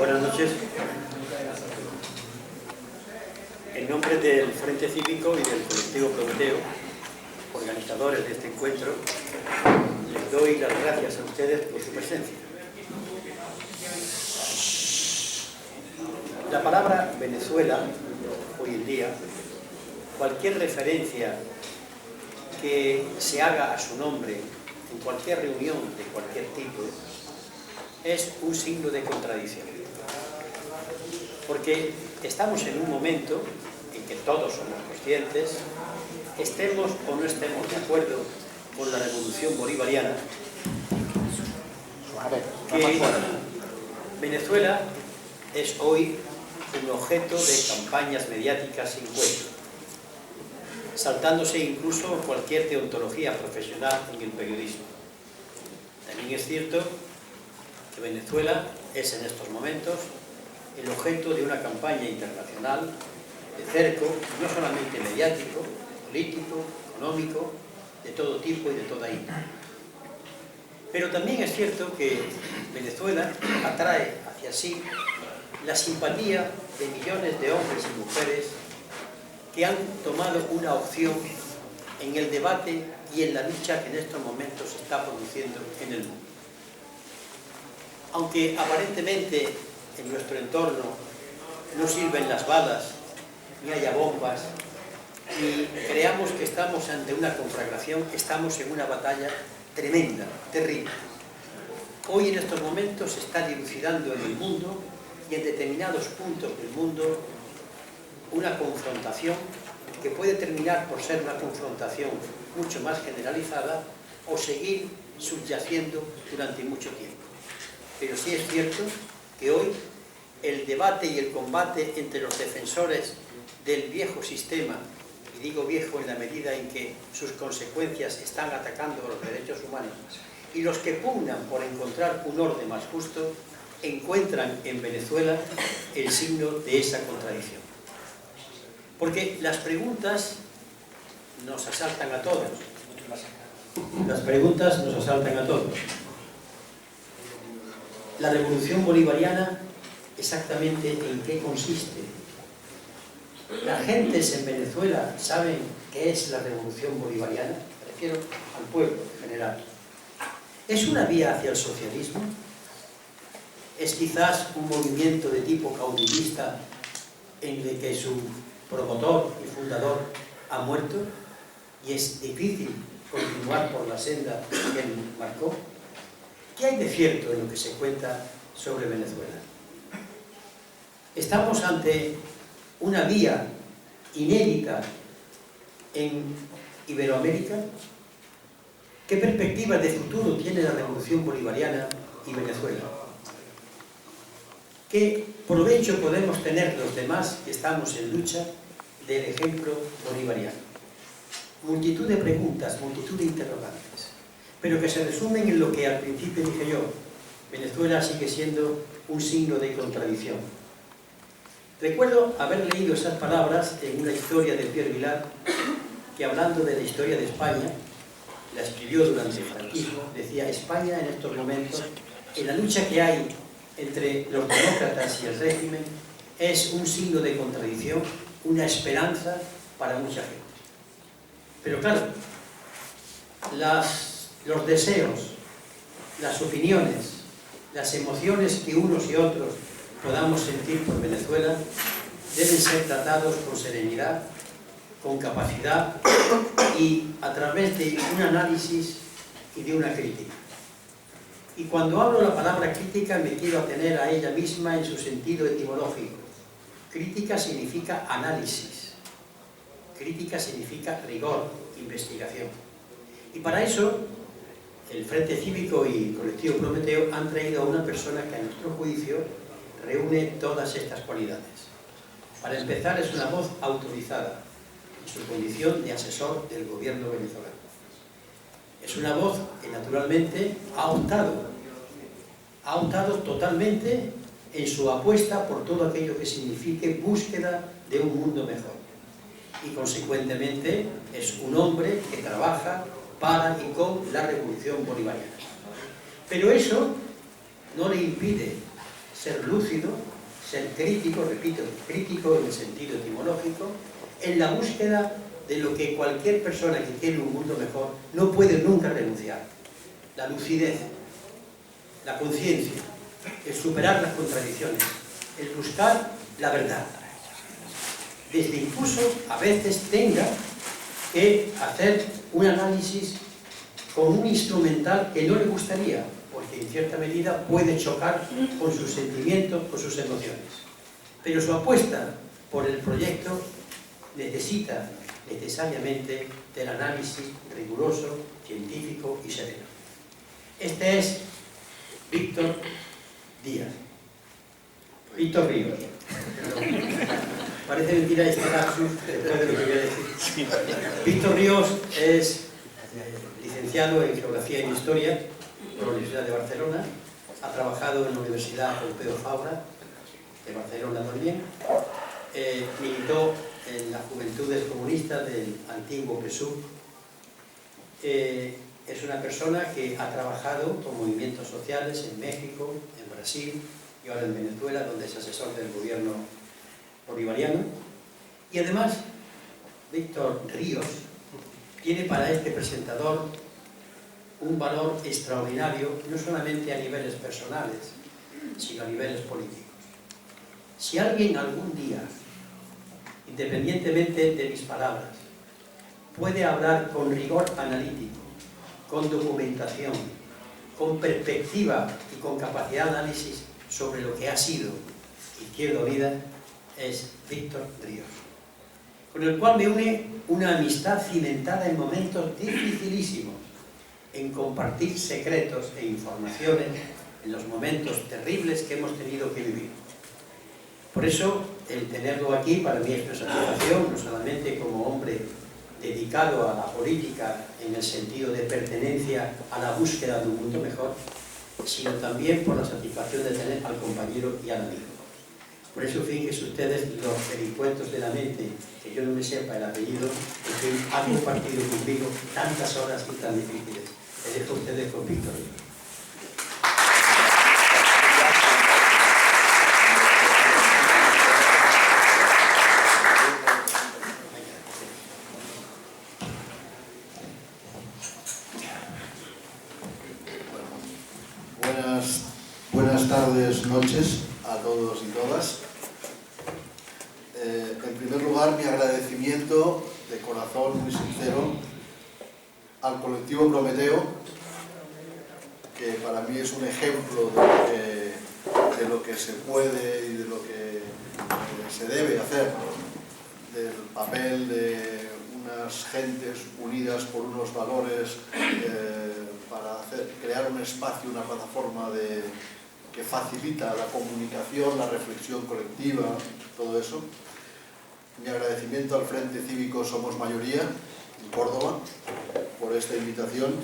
Buenas noches. En nombre del Frente Cívico y del Colectivo Prometeo, organizadores de este encuentro, les doy las gracias a ustedes por su presencia. La palabra Venezuela, hoy en día, cualquier referencia que se haga a su nombre en cualquier reunión de cualquier tipo, es un signo de contradicción. Porque estamos en un momento en que todos somos conscientes, estemos o no estemos de acuerdo con la revolución bolivariana, que Venezuela es hoy un objeto de campañas mediáticas sin cuello, saltándose incluso cualquier deontología profesional en el periodismo. También es cierto que Venezuela es en estos momentos el objeto de una campaña internacional de cerco, no solamente mediático, político, económico, de todo tipo y de toda índole. Pero también es cierto que Venezuela atrae hacia sí la simpatía de millones de hombres y mujeres que han tomado una opción en el debate y en la lucha que en estos momentos se está produciendo en el mundo. Aunque aparentemente en nuestro entorno no sirven las balas, ni haya bombas, y creamos que estamos ante una conflagración, estamos en una batalla tremenda, terrible. Hoy en estos momentos se está dilucidando en el mundo y en determinados puntos del mundo una confrontación que puede terminar por ser una confrontación mucho más generalizada o seguir subyaciendo durante mucho tiempo. Pero sí es cierto que hoy el debate y el combate entre los defensores del viejo sistema, y digo viejo en la medida en que sus consecuencias están atacando los derechos humanos, y los que pugnan por encontrar un orden más justo, encuentran en Venezuela el signo de esa contradicción. Porque las preguntas nos asaltan a todos. Las preguntas nos asaltan a todos. La revolución bolivariana, ¿exactamente en qué consiste? ¿Las gentes en Venezuela saben qué es la revolución bolivariana? Me refiero al pueblo en general. ¿Es una vía hacia el socialismo? ¿Es quizás un movimiento de tipo caudillista en el que su promotor y fundador ha muerto y es difícil continuar por la senda que él marcó? ¿Qué hay de cierto en lo que se cuenta sobre Venezuela? Estamos ante una vía inédita en Iberoamérica. ¿Qué perspectivas de futuro tiene la revolución bolivariana y Venezuela? ¿Qué provecho podemos tener los demás que estamos en lucha del ejemplo bolivariano? Multitud de preguntas, multitud de interrogantes, pero que se resumen en lo que al principio dije yo: Venezuela sigue siendo un signo de contradicción. Recuerdo haber leído esas palabras en una historia de Pierre Vilar, que hablando de la historia de España, la escribió durante el franquismo. Decía: España en estos momentos, en la lucha que hay entre los demócratas y el régimen, es un signo de contradicción, una esperanza para mucha gente. Pero claro, los deseos, las opiniones, las emociones que unos y otros podamos sentir por Venezuela deben ser tratados con serenidad, con capacidad y a través de un análisis y de una crítica. Y cuando hablo la palabra crítica me quiero atener a ella misma en su sentido etimológico. Crítica significa análisis, crítica significa rigor, investigación. Y para eso el Frente Cívico y el Colectivo Prometeo han traído a una persona que a nuestro juicio reúne todas estas cualidades. Para empezar, es una voz autorizada en su condición de asesor del gobierno venezolano. Es una voz que naturalmente ha optado totalmente en su apuesta por todo aquello que signifique búsqueda de un mundo mejor. Y consecuentemente es un hombre que trabaja para y con la revolución bolivariana. Pero eso no le impide ser lúcido, ser crítico, repito, crítico en el sentido etimológico, en la búsqueda de lo que cualquier persona que quiere un mundo mejor no puede nunca renunciar: la lucidez, la conciencia, el superar las contradicciones, el buscar la verdad. Desde incluso a veces tenga que hacer un análisis con un instrumental que no le gustaría, porque en cierta medida puede chocar con sus sentimientos, con sus emociones. Pero su apuesta por el proyecto necesita necesariamente del análisis riguroso, científico y sereno. Este es Víctor Díaz. Víctor Ríos. Parece mentira este lapsus después de lo que voy a decir. Víctor Ríos es licenciado en Geografía y en Historia por la Universidad de Barcelona. Ha trabajado en la Universidad Pompeu Fabra de Barcelona también. Militó en las Juventudes Comunistas del antiguo PSUV. Es una persona que ha trabajado con movimientos sociales en México, en Brasil y ahora en Venezuela, donde es asesor del gobierno bolivariano. Y además, Víctor Ríos tiene para este presentador un valor extraordinario, no solamente a niveles personales, sino a niveles políticos. Si alguien algún día, independientemente de mis palabras, puede hablar con rigor analítico, con documentación, con perspectiva y con capacidad de análisis sobre lo que ha sido Izquierda Unida, es Víctor Ríos, con el cual me une una amistad cimentada en momentos dificilísimos, en compartir secretos e informaciones en los momentos terribles que hemos tenido que vivir. Por eso, el tenerlo aquí para mí es una satisfacción, no solamente como hombre dedicado a la política en el sentido de pertenencia a la búsqueda de un mundo mejor, sino también por la satisfacción de tener al compañero y al amigo. Por eso, fíjense ustedes los vericuentos de la mente, que yo no me sepa el apellido, que han compartido conmigo tantas horas y tan difíciles. Les dejo a ustedes con Víctor. Buenas tardes, noches a todos y todas. En primer lugar, mi agradecimiento de corazón muy sincero al colectivo Prometeo, que para mí es un ejemplo de lo que se puede y de lo que se debe hacer, del papel de unas gentes unidas por unos valores para crear un espacio, una plataforma que facilita la comunicación, la reflexión colectiva, todo eso. Mi agradecimiento al Frente Cívico Somos Mayoría, en Córdoba, por esta invitación.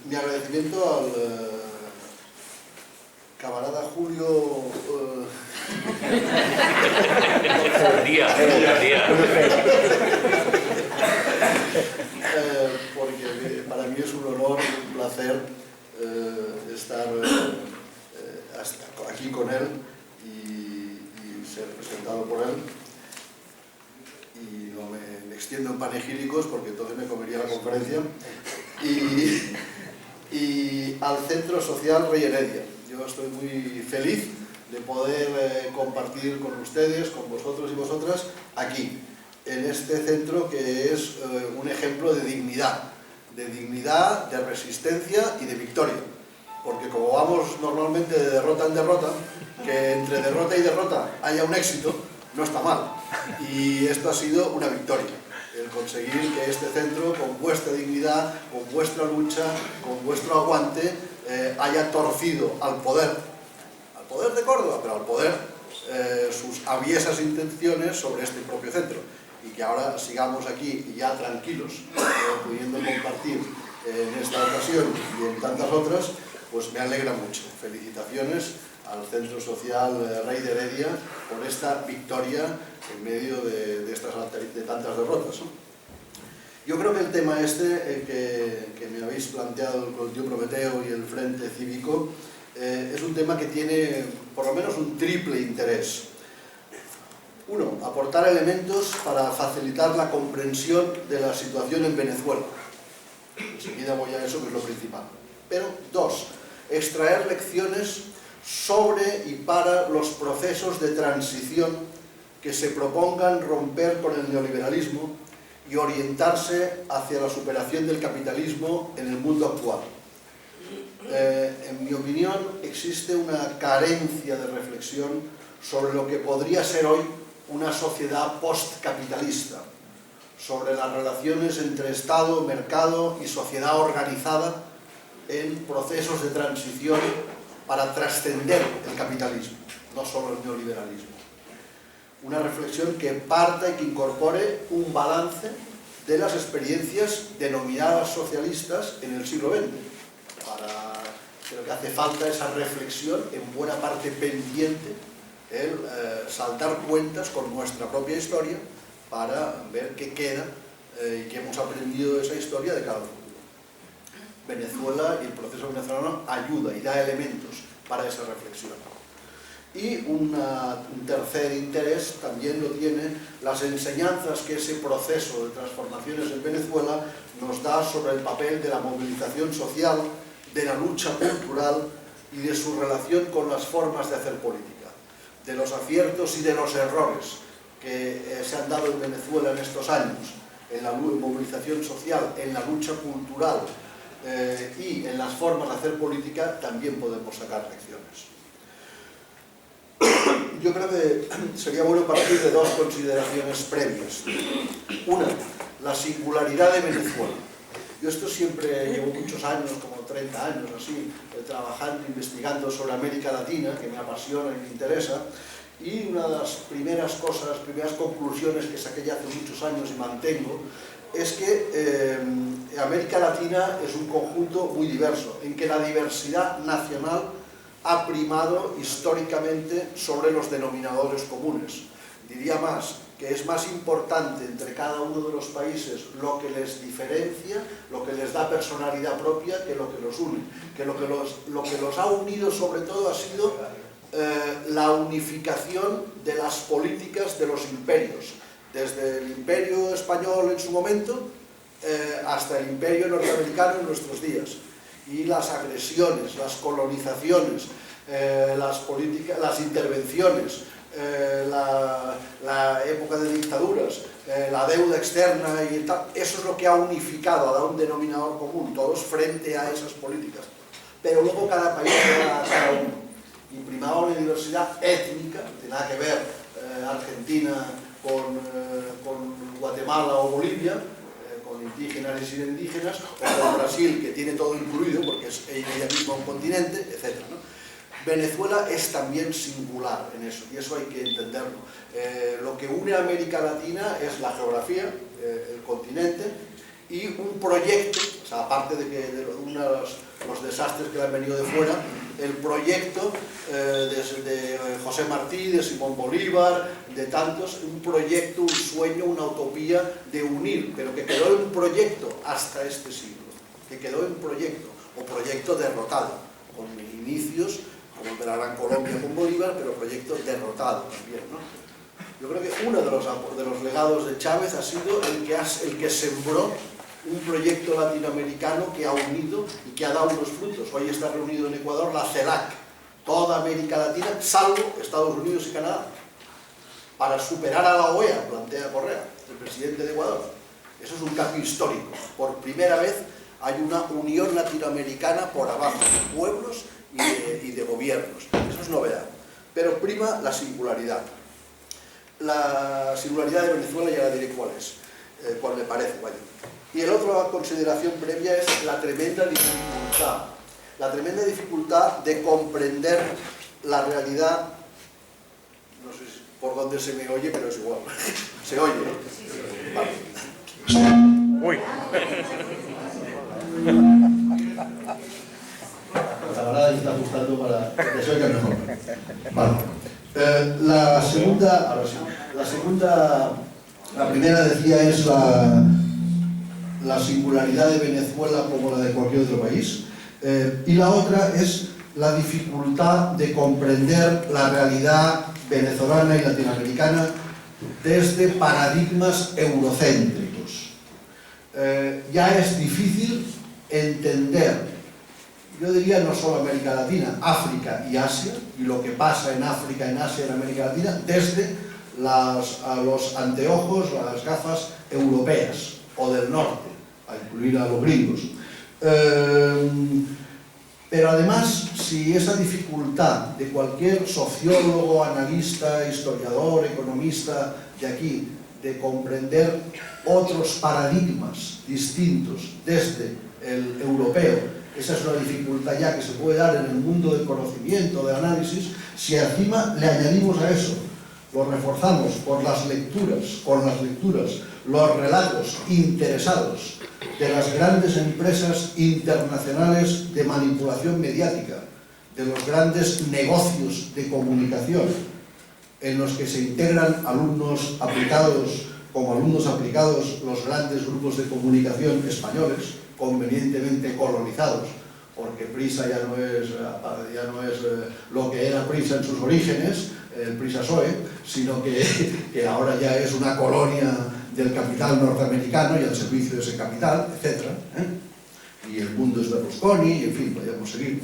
Mi agradecimiento al camarada Julio... porque para mí es un honor y un placer estar aquí con él y ser presentado por él. Y no me extiendo en panegíricos porque entonces me comería la conferencia. Y al Centro Social Rey Heredia. Yo estoy muy feliz de poder compartir con ustedes, con vosotros y vosotras, aquí, en este centro que es un ejemplo de dignidad, de resistencia y de victoria. Porque como vamos normalmente de derrota en derrota, que entre derrota y derrota haya un éxito, no está mal. Y esto ha sido una victoria, el conseguir que este centro, con vuestra dignidad, con vuestra lucha, con vuestro aguante, haya torcido al poder de Córdoba, pero al poder, sus aviesas intenciones sobre este propio centro. Y que ahora sigamos aquí ya tranquilos, pudiendo compartir en esta ocasión y en tantas otras, pues me alegra mucho. Felicitaciones al Centro Social Rey de Heredia por esta victoria en medio de tantas derrotas, ¿no? Yo creo que el tema este que me habéis planteado, el colectivo Prometeo y el Frente Cívico, es un tema que tiene por lo menos un triple interés. Uno, aportar elementos para facilitar la comprensión de la situación en Venezuela. Enseguida voy a eso, que es lo principal. Pero, dos, extraer lecciones sobre y para los procesos de transición que se propongan romper con el neoliberalismo y orientarse hacia la superación del capitalismo en el mundo actual. En mi opinión, existe una carencia de reflexión sobre lo que podría ser hoy una sociedad postcapitalista, sobre las relaciones entre Estado, mercado y sociedad organizada en procesos de transición para trascender el capitalismo, no solo el neoliberalismo. Una reflexión que parta y que incorpore un balance de las experiencias denominadas socialistas en el siglo XX. Creo que hace falta esa reflexión, en buena parte pendiente, el saldar cuentas con nuestra propia historia para ver qué queda y qué hemos aprendido de esa historia de cada uno. Venezuela y el proceso venezolano ayuda y da elementos para esa reflexión. Y un tercer interés también lo tienen las enseñanzas que ese proceso de transformaciones en Venezuela nos da sobre el papel de la movilización social, de la lucha cultural y de su relación con las formas de hacer política, de los aciertos y de los errores que se han dado en Venezuela en estos años, en la movilización social, en la lucha cultural y en las formas de hacer política, también podemos sacar lecciones. Yo creo que sería bueno partir de dos consideraciones previas. Una, la singularidad de Venezuela. Yo esto siempre llevo muchos años, como 30 años así, trabajando, investigando sobre América Latina, que me apasiona y me interesa, y una de las primeras conclusiones que saqué ya hace muchos años y mantengo, es que América Latina es un conjunto muy diverso, en que la diversidad nacional ha primado históricamente sobre los denominadores comunes. Diría más, que es más importante entre cada uno de los países lo que les diferencia, lo que les da personalidad propia, que lo que los une. Que lo que los ha unido sobre todo ha sido la unificación de las políticas de los imperios, desde el imperio español en su momento hasta el imperio norteamericano en nuestros días. Y las agresiones, las colonizaciones, las intervenciones, la época de dictaduras, la deuda externa y tal, eso es lo que ha unificado, ha dado un denominador común, todos frente a esas políticas. Pero luego cada país era cada uno. Y primaba una diversidad étnica, no tiene nada que ver Argentina con Guatemala o Bolivia, con indígenas y sin indígenas, o con Brasil, que tiene todo incluido, porque es ella misma un continente, etc., ¿no? Venezuela es también singular en eso, y eso hay que entenderlo. Lo que une a América Latina es la geografía, el continente, y un proyecto, o sea, aparte de que los desastres que le han venido de fuera, el proyecto de José Martí, de Simón Bolívar, de tantos, un proyecto, un sueño, una utopía de unir, pero que quedó en un proyecto hasta este siglo, que quedó en proyecto, o proyecto derrotado, con inicios como el de la Gran Colombia con Bolívar, pero proyecto derrotado también, ¿no? Yo creo que uno de los legados de Chávez ha sido el que sembró un proyecto latinoamericano que ha unido y que ha dado unos frutos. Hoy está reunido en Ecuador la CELAC, toda América Latina, salvo Estados Unidos y Canadá, para superar a la OEA, plantea Correa, el presidente de Ecuador. Eso es un cambio histórico. Por primera vez hay una unión latinoamericana por abajo, de pueblos y de gobiernos. Eso es novedad. Pero prima la singularidad. La singularidad de Venezuela ya la diré cuál es, cuál me parece, vaya. Y la otra consideración previa es la tremenda dificultad de comprender la realidad, no sé por dónde se me oye, pero es igual, se oye, ¿no? Vale. Uy. Ahora está ajustando para que se oiga mejor. Vale. La primera decía es la singularidad de Venezuela como la de cualquier otro país, y la otra es la dificultad de comprender la realidad venezolana y latinoamericana desde paradigmas eurocéntricos. Ya es difícil entender, yo diría no solo América Latina, África y Asia, y lo que pasa en África, en Asia y en América Latina, desde los anteojos, las gafas europeas o del norte, a incluir a los gringos. Pero además, si esa dificultad de cualquier sociólogo, analista, historiador, economista de aquí, de comprender otros paradigmas distintos desde el europeo, esa es una dificultad ya que se puede dar en el mundo del conocimiento, de análisis, si encima le añadimos a eso, lo reforzamos con las lecturas, los relatos interesados de las grandes empresas internacionales de manipulación mediática, de los grandes negocios de comunicación, en los que se integran alumnos aplicados los grandes grupos de comunicación españoles, convenientemente colonizados, porque Prisa ya no es lo que era Prisa en sus orígenes, el Prisa-PSOE, sino que ahora ya es una colonia del capital norteamericano y al servicio de ese capital, etc. Y el mundo es Berlusconi, y en fin, podríamos seguir.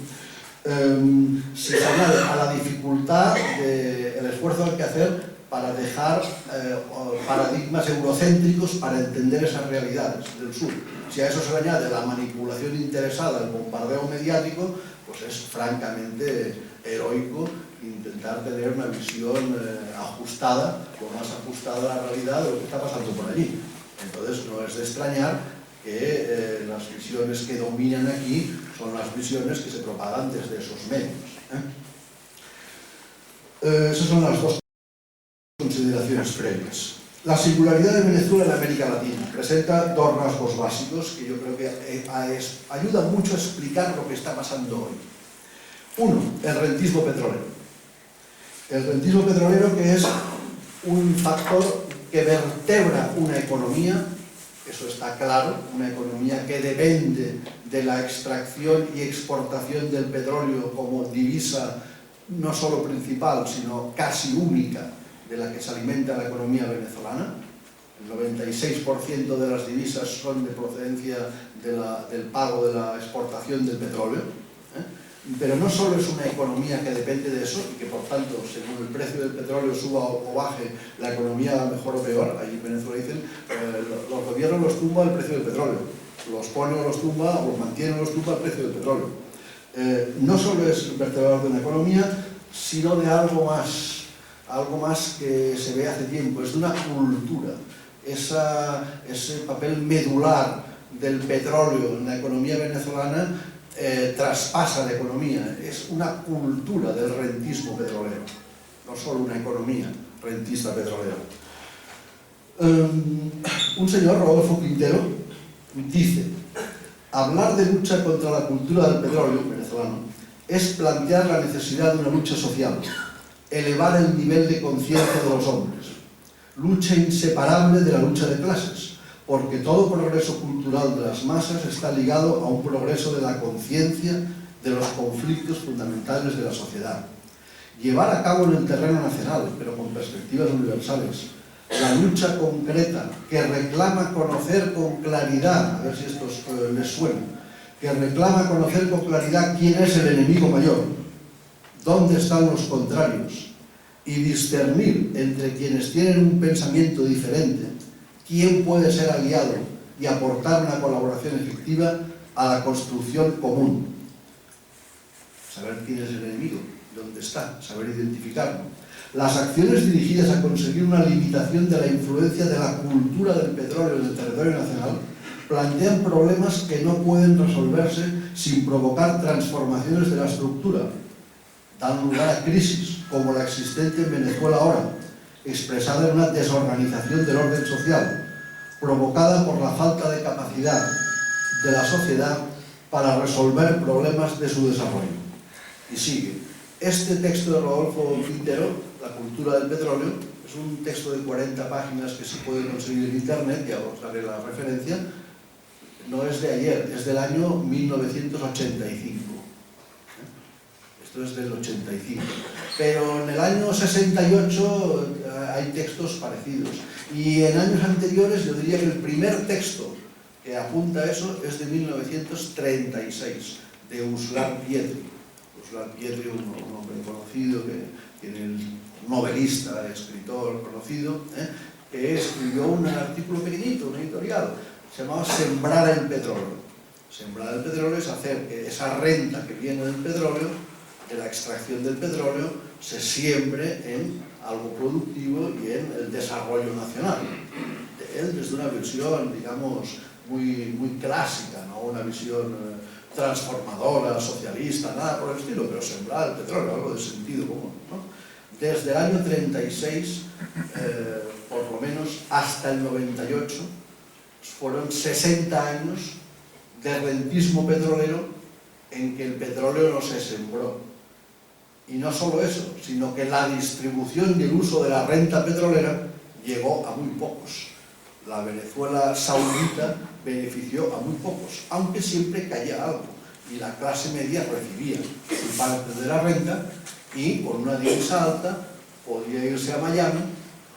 Se añade a la dificultad el esfuerzo que hay que hacer para dejar paradigmas eurocéntricos para entender esas realidades del sur. Si a eso se le añade la manipulación interesada, el bombardeo mediático, pues es francamente heroico intentar tener una visión ajustada, lo más ajustada a la realidad de lo que está pasando por allí. Entonces no es de extrañar que las visiones que dominan aquí son las visiones que se propagan desde esos medios. Esas son las dos consideraciones previas. La singularidad de Venezuela en América Latina presenta dos rasgos básicos que yo creo que ayudan mucho a explicar lo que está pasando hoy. Uno, el rentismo petrolero. El rentismo petrolero, que es un factor que vertebra una economía, eso está claro, una economía que depende de la extracción y exportación del petróleo como divisa no solo principal, sino casi única de la que se alimenta la economía venezolana. El 96% de las divisas son de procedencia del pago de la exportación del petróleo. Pero no solo es una economía que depende de eso y que por tanto, según el precio del petróleo suba o baje, la economía va mejor o peor. Allí en Venezuela dicen los gobiernos los tumba el precio del petróleo, los pone o los tumba o los mantiene o los tumba el precio del petróleo. No solo es el vertebrador de una economía, sino de algo más que se ve hace tiempo, es de una cultura. Ese papel medular del petróleo en la economía venezolana traspasa la economía, es una cultura del rentismo petrolero, no solo una economía rentista petrolera. Un señor, Rodolfo Quintero, dice: hablar de lucha contra la cultura del petróleo venezolano es plantear la necesidad de una lucha social, elevar el nivel de conciencia de los hombres, lucha inseparable de la lucha de clases, porque todo progreso cultural de las masas está ligado a un progreso de la conciencia de los conflictos fundamentales de la sociedad. Llevar a cabo en el terreno nacional, pero con perspectivas universales, la lucha concreta que reclama conocer con claridad, a ver si esto les suena, que reclama conocer con claridad quién es el enemigo mayor, dónde están los contrarios, y discernir entre quienes tienen un pensamiento diferente quién puede ser aliado y aportar una colaboración efectiva a la construcción común. Saber quién es el enemigo, dónde está, saber identificarlo. Las acciones dirigidas a conseguir una limitación de la influencia de la cultura del petróleo en el territorio nacional plantean problemas que no pueden resolverse sin provocar transformaciones de la estructura. Dan lugar a crisis, como la existente en Venezuela ahora, expresada en una desorganización del orden social, provocada por la falta de capacidad de la sociedad para resolver problemas de su desarrollo. Y sigue. Este texto de Rodolfo Quintero, La cultura del petróleo, es un texto de 40 páginas que se puede conseguir en internet, ya os daré la referencia. No es de ayer, es del año 1985. esto es del 85. Pero en el año 68 hay textos parecidos. Y en años anteriores yo diría que el primer texto que apunta a eso es de 1936, de Uslar Pietri. Uslar Pietri, un hombre conocido, un novelista, escritor conocido, que escribió un artículo pequeñito, un editorial, se llamaba Sembrar el petróleo. Sembrar el petróleo es hacer que esa renta que viene del petróleo, de la extracción del petróleo, se siembre en algo productivo y en el desarrollo nacional. Él desde una visión, digamos, muy clásica, no una visión transformadora, socialista, nada por el estilo, pero sembrar el petróleo, algo de sentido común, ¿no? Desde el año 36, por lo menos, hasta el 98, fueron 60 años de rentismo petrolero en que el petróleo no se sembró. Y no solo eso, sino que la distribución y el uso de la renta petrolera llegó a muy pocos. La Venezuela saudita benefició a muy pocos, aunque siempre caía algo. Y la clase media recibía su parte de la renta y con una divisa alta podía irse a Miami,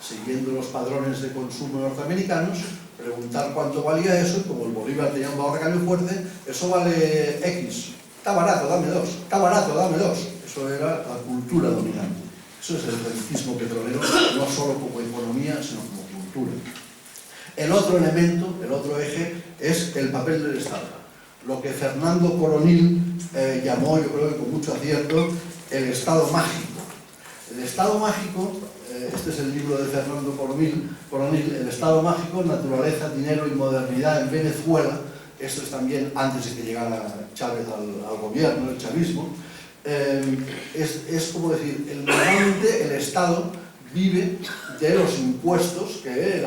siguiendo los padrones de consumo norteamericanos, preguntar cuánto valía eso, y como el bolívar tenía un valor de cambio fuerte, eso vale X, está barato, dame 2, está barato, dame 2. Eso era la cultura dominante. Eso es el rentismo petrolero, no solo como economía, sino como cultura. El otro elemento, el otro eje, es el papel del Estado. Lo que Fernando Coronil llamó, yo creo que con mucho acierto, el Estado mágico. El Estado mágico, este es el libro de Fernando Coronil, El Estado mágico, naturaleza, dinero y modernidad en Venezuela. Esto es también antes de que llegara Chávez al gobierno, el chavismo. Es como decir, normalmente el Estado vive de los impuestos que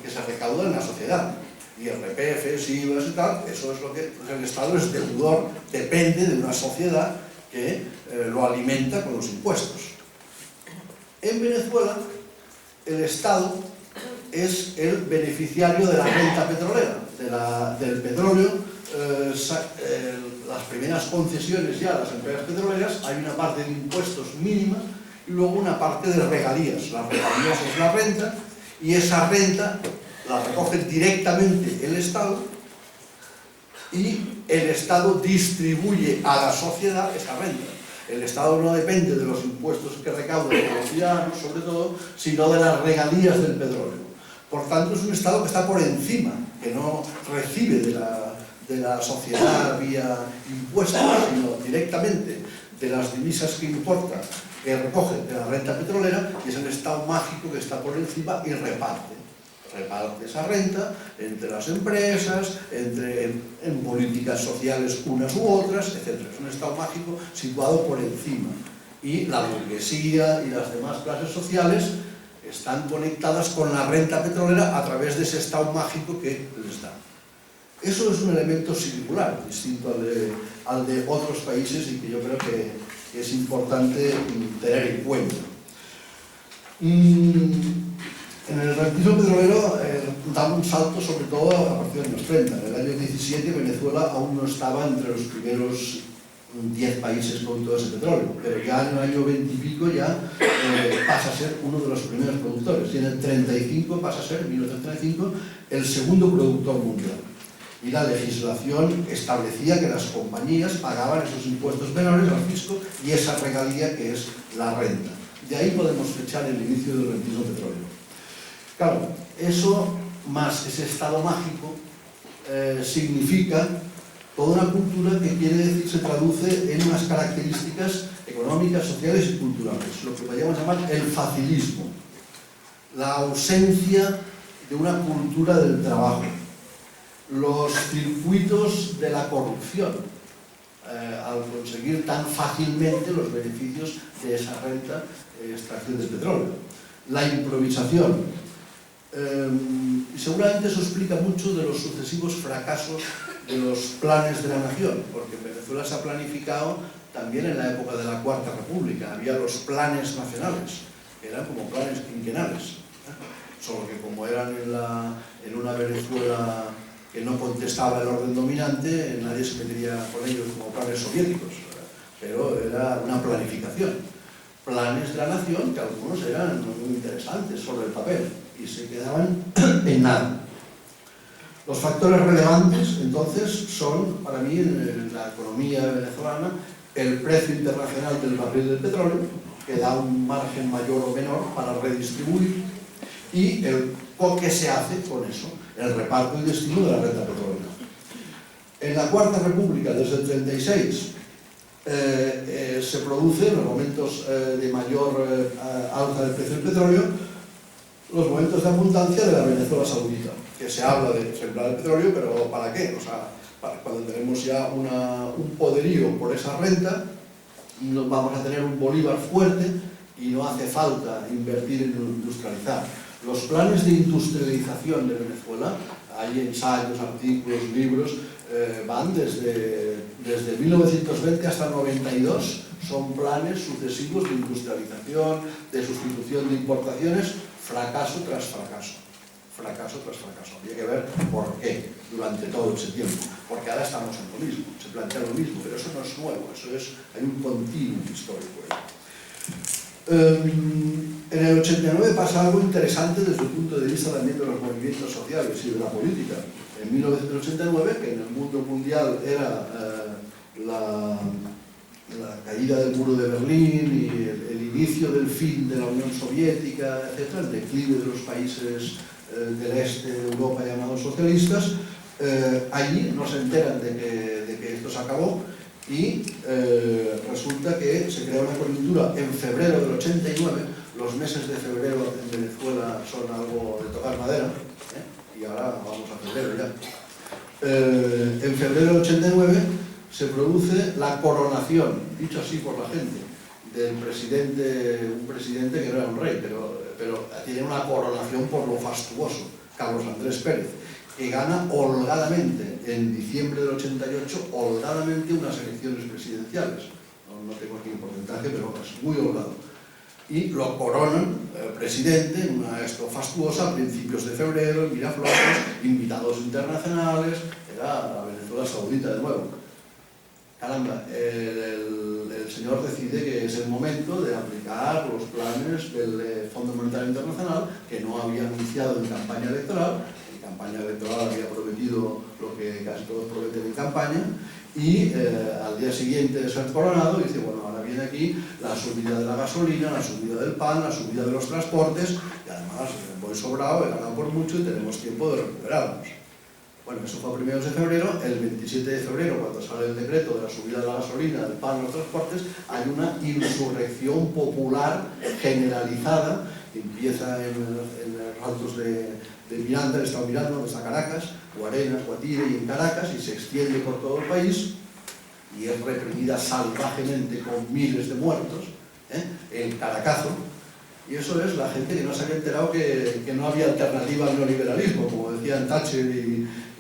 se recaudan en la sociedad. IRPF, IVA y tal, eso es lo que el Estado es deudor, depende de una sociedad que lo alimenta con los impuestos. En Venezuela, el Estado es el beneficiario de la renta petrolera, del petróleo. Las primeras concesiones ya a las empresas petroleras, hay una parte de impuestos mínima y luego una parte de regalías. Las regalías es la renta y esa renta la recoge directamente el Estado y el Estado distribuye a la sociedad esa renta. El Estado no depende de los impuestos que recaudan los ciudadanos, sobre todo, sino de las regalías del petróleo. Por tanto, es un Estado que está por encima, que no recibe de la sociedad vía impuestos, sino directamente de las divisas que importa, que recoge de la renta petrolera, y es el Estado mágico que está por encima y reparte esa renta entre las empresas, en políticas sociales unas u otras, etc. Es un Estado mágico situado por encima. Y la burguesía y las demás clases sociales están conectadas con la renta petrolera a través de ese Estado mágico que les da. Eso es un elemento singular, distinto al de otros países y que yo creo que es importante tener en cuenta. En el rentismo petrolero daba un salto sobre todo a partir de los 30. En el año 17 Venezuela aún no estaba entre los primeros 10 países con todo ese petróleo, pero ya en el año 20 y pico ya pasa a ser uno de los primeros productores, y en el 35 pasa a ser, en 1935, el segundo productor mundial. Y la legislación establecía que las compañías pagaban esos impuestos menores al fisco y esa regalía que es la renta. De ahí podemos fechar el inicio del rentismo petrolero. Claro, eso más ese estado mágico significa toda una cultura que quiere decir, se traduce en unas características económicas, sociales y culturales, lo que podríamos llamar el facilismo, la ausencia de una cultura del trabajo, los circuitos de la corrupción, al conseguir tan fácilmente los beneficios de esa renta de extracción del petróleo, la improvisación. Y seguramente eso explica mucho de los sucesivos fracasos de los planes de la nación, porque en Venezuela se ha planificado también en la época de la Cuarta República. Había los planes nacionales, que eran como planes quinquenales, solo que como eran en una Venezuela que no contestaba el orden dominante, nadie se metería con ellos como planes soviéticos. pero era una planificación. Planes de la nación que algunos eran muy interesantes sobre el papel y se quedaban en nada. Los factores relevantes, entonces, son, para mí, en la economía venezolana, el precio internacional del barril del petróleo, que da un margen mayor o menor para redistribuir, y qué se hace con eso, el reparto y destino de la renta petrolera. En la Cuarta República, desde el 36, se produce, en los momentos de mayor alza del precio del petróleo, los momentos de abundancia de la Venezuela saudita, que se habla de sembrar el petróleo, pero ¿para qué? O sea, cuando tenemos ya un poderío por esa renta, vamos a tener un bolívar fuerte y no hace falta invertir en industrializar. Los planes de industrialización de Venezuela, hay ensayos, artículos, libros, van desde 1920 hasta el 92, son planes sucesivos de industrialización, de sustitución de importaciones, fracaso tras fracaso. Fracaso tras fracaso. Habría que ver por qué durante todo ese tiempo. Porque ahora estamos en lo mismo, se plantea lo mismo, pero eso no es nuevo, hay un continuum histórico. En el 89 pasa algo interesante desde el punto de vista también de los movimientos sociales y de la política. En 1989, que en el mundo mundial era la caída del muro de Berlín y el inicio del fin de la Unión Soviética, etc., el declive de los países del este de Europa llamados socialistas, allí no se enteran de que esto se acabó y resulta que se crea una coyuntura en febrero del 89. Los meses de febrero en Venezuela son algo de tocar madera, y ahora vamos a febrero ya. En febrero del 89 se produce la coronación, dicho así por la gente, del presidente, un presidente que no era un rey, pero tiene una coronación por lo fastuoso, Carlos Andrés Pérez, que gana holgadamente en diciembre del 88, holgadamente unas elecciones presidenciales. No tengo aquí el porcentaje, pero es muy holgado. Y lo coronan presidente en una esto fastuosa a principios de febrero, en Miraflores, invitados internacionales, era la Venezuela saudita de nuevo. Caramba, el señor decide que es el momento de aplicar los planes del Fondo Monetario Internacional, que no había anunciado en campaña electoral. En campaña electoral había prometido lo que casi todos prometen en campaña, y al día siguiente de ser coronado dice, bueno, ahora viene aquí la subida de la gasolina, la subida del pan, la subida de los transportes, y además voy sobrado, he ganado por mucho y tenemos tiempo de recuperarnos. Bueno, eso fue a primeros de febrero. El 27 de febrero, cuando sale el decreto de la subida de la gasolina, del pan, los transportes, hay una insurrección popular generalizada que empieza en los altos de Miranda, el estado Miranda, donde está Caracas, Guarenas, Guatire y en Caracas, y se extiende por todo el país y es reprimida salvajemente con miles de muertos, el Caracazo. Y eso es la gente que no se había enterado que no había alternativa al neoliberalismo, como decían Thatcher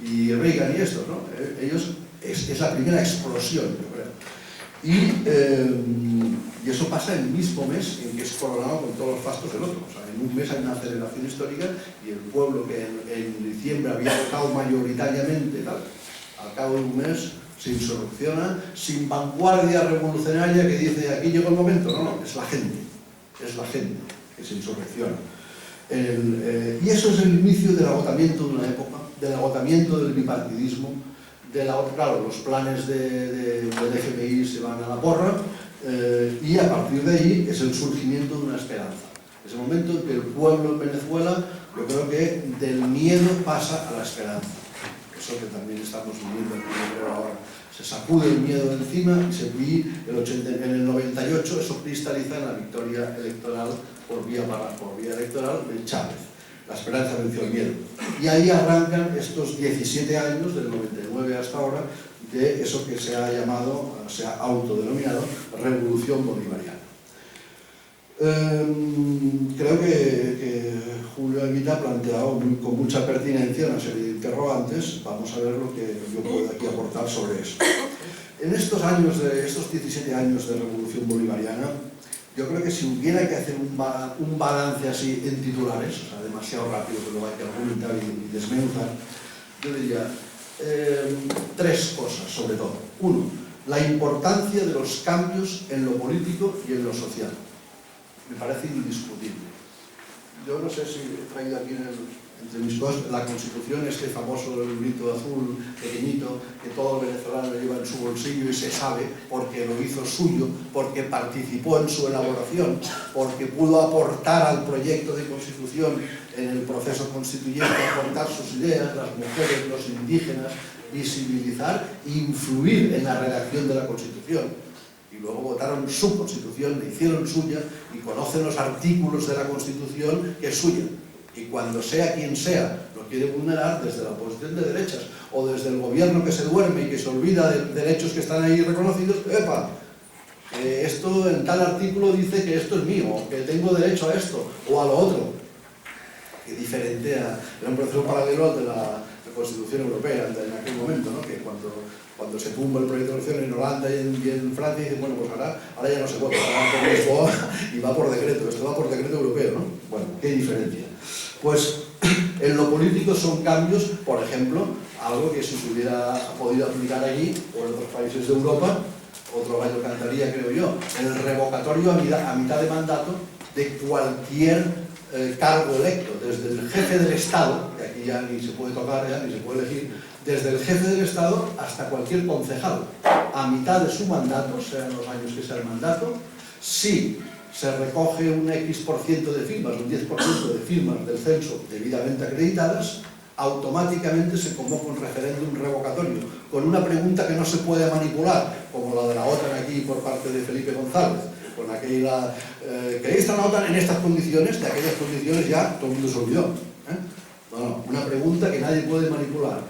y Reagan y estos, ¿no? Ellos, es la primera explosión, yo creo. Y eso pasa en el mismo mes en que es coronado con todos los fastos del otro. O sea, en un mes hay una celebración histórica y el pueblo que en diciembre había votado mayoritariamente, tal, al cabo de un mes se insurrecciona, sin vanguardia revolucionaria que dice aquí llegó el momento. No, es la gente que se insurrecciona. Y eso es el inicio del agotamiento de una época, del agotamiento del bipartidismo, claro, los planes del FMI se van a la porra, y a partir de ahí es el surgimiento de una esperanza. Es el momento en que el pueblo en Venezuela, yo creo que del miedo pasa a la esperanza. Eso que también estamos viviendo ahora. Se sacude el miedo de encima y en el 98 eso cristaliza en la victoria electoral por vía electoral de Chávez. La esperanza venció el miedo. Y ahí arrancan estos 17 años, del 99 hasta ahora, de eso que se ha llamado, se ha autodenominado Revolución Bolivariana. Creo que Julio Evita ha planteado con mucha pertinencia una serie de interrogantes. Vamos a ver lo que yo puedo aquí aportar sobre eso. En estos 17 años de Revolución Bolivariana, yo creo que si hubiera que hacer un balance así en titulares, o sea, demasiado rápido, que lo hay que argumentar y desmenuzar, yo diría tres cosas sobre todo. Uno, la importancia de los cambios en lo político y en lo social. Me parece indiscutible. Yo no sé si he traído aquí entre mis cosas la Constitución, este famoso librito azul pequeñito que todo venezolano lleva en su bolsillo y se sabe porque lo hizo suyo, porque participó en su elaboración, porque pudo aportar al proyecto de Constitución en el proceso constituyente, aportar sus ideas, las mujeres, los indígenas, visibilizar e influir en la redacción de la Constitución. Y luego votaron su Constitución, la hicieron suya y conocen los artículos de la Constitución que es suya. Y cuando sea quien sea lo quiere vulnerar desde la oposición de derechas o desde el gobierno que se duerme y que se olvida de derechos que están ahí reconocidos, ¡epa! Esto en tal artículo dice que esto es mío, que tengo derecho a esto o a lo otro. Que diferente a... Era un proceso paralelo al de la Constitución Europea en aquel momento, ¿no? Que cuando se tumba el proyecto de elección en Holanda y en Francia, dicen, bueno, pues ahora ya no se vota, ahora por Lisboa y va por decreto, esto va por decreto europeo, ¿no? Bueno, ¿qué diferencia? Pues en lo político son cambios, por ejemplo, algo que si se hubiera podido aplicar allí o en otros países de Europa, otro gallo cantaría, creo yo, el revocatorio a mitad de mandato de cualquier cargo electo, desde el jefe del Estado, que aquí ya ni se puede tocar, ya ni se puede elegir, desde el jefe del Estado hasta cualquier concejal, a mitad de su mandato, sean los años que sea el mandato, si se recoge un X% de firmas, un 10% de firmas del censo debidamente acreditadas, automáticamente se convoca un referéndum revocatorio, con una pregunta que no se puede manipular, como la de la OTAN aquí por parte de Felipe González, con aquella, ¿queréis la OTAN en estas condiciones? De aquellas condiciones ya todo el mundo se olvidó. No, una pregunta que nadie puede manipular.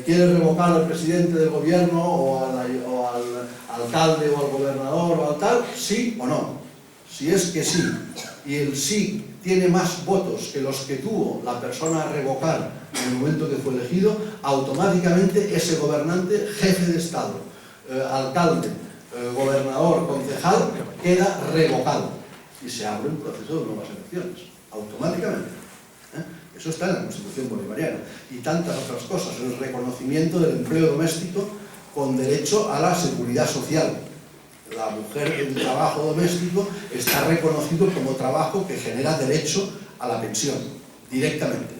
¿Quiere revocar al presidente del gobierno o al alcalde o al gobernador o al tal? ¿Sí o no? Si es que sí, y el sí tiene más votos que los que tuvo la persona a revocar en el momento que fue elegido, automáticamente ese gobernante, jefe de Estado, alcalde, gobernador, concejal, queda revocado y se abre un proceso de nuevas elecciones, automáticamente. Eso está en la Constitución bolivariana y tantas otras cosas, el reconocimiento del empleo doméstico con derecho a la seguridad social. La mujer en trabajo doméstico está reconocido como trabajo que genera derecho a la pensión, directamente.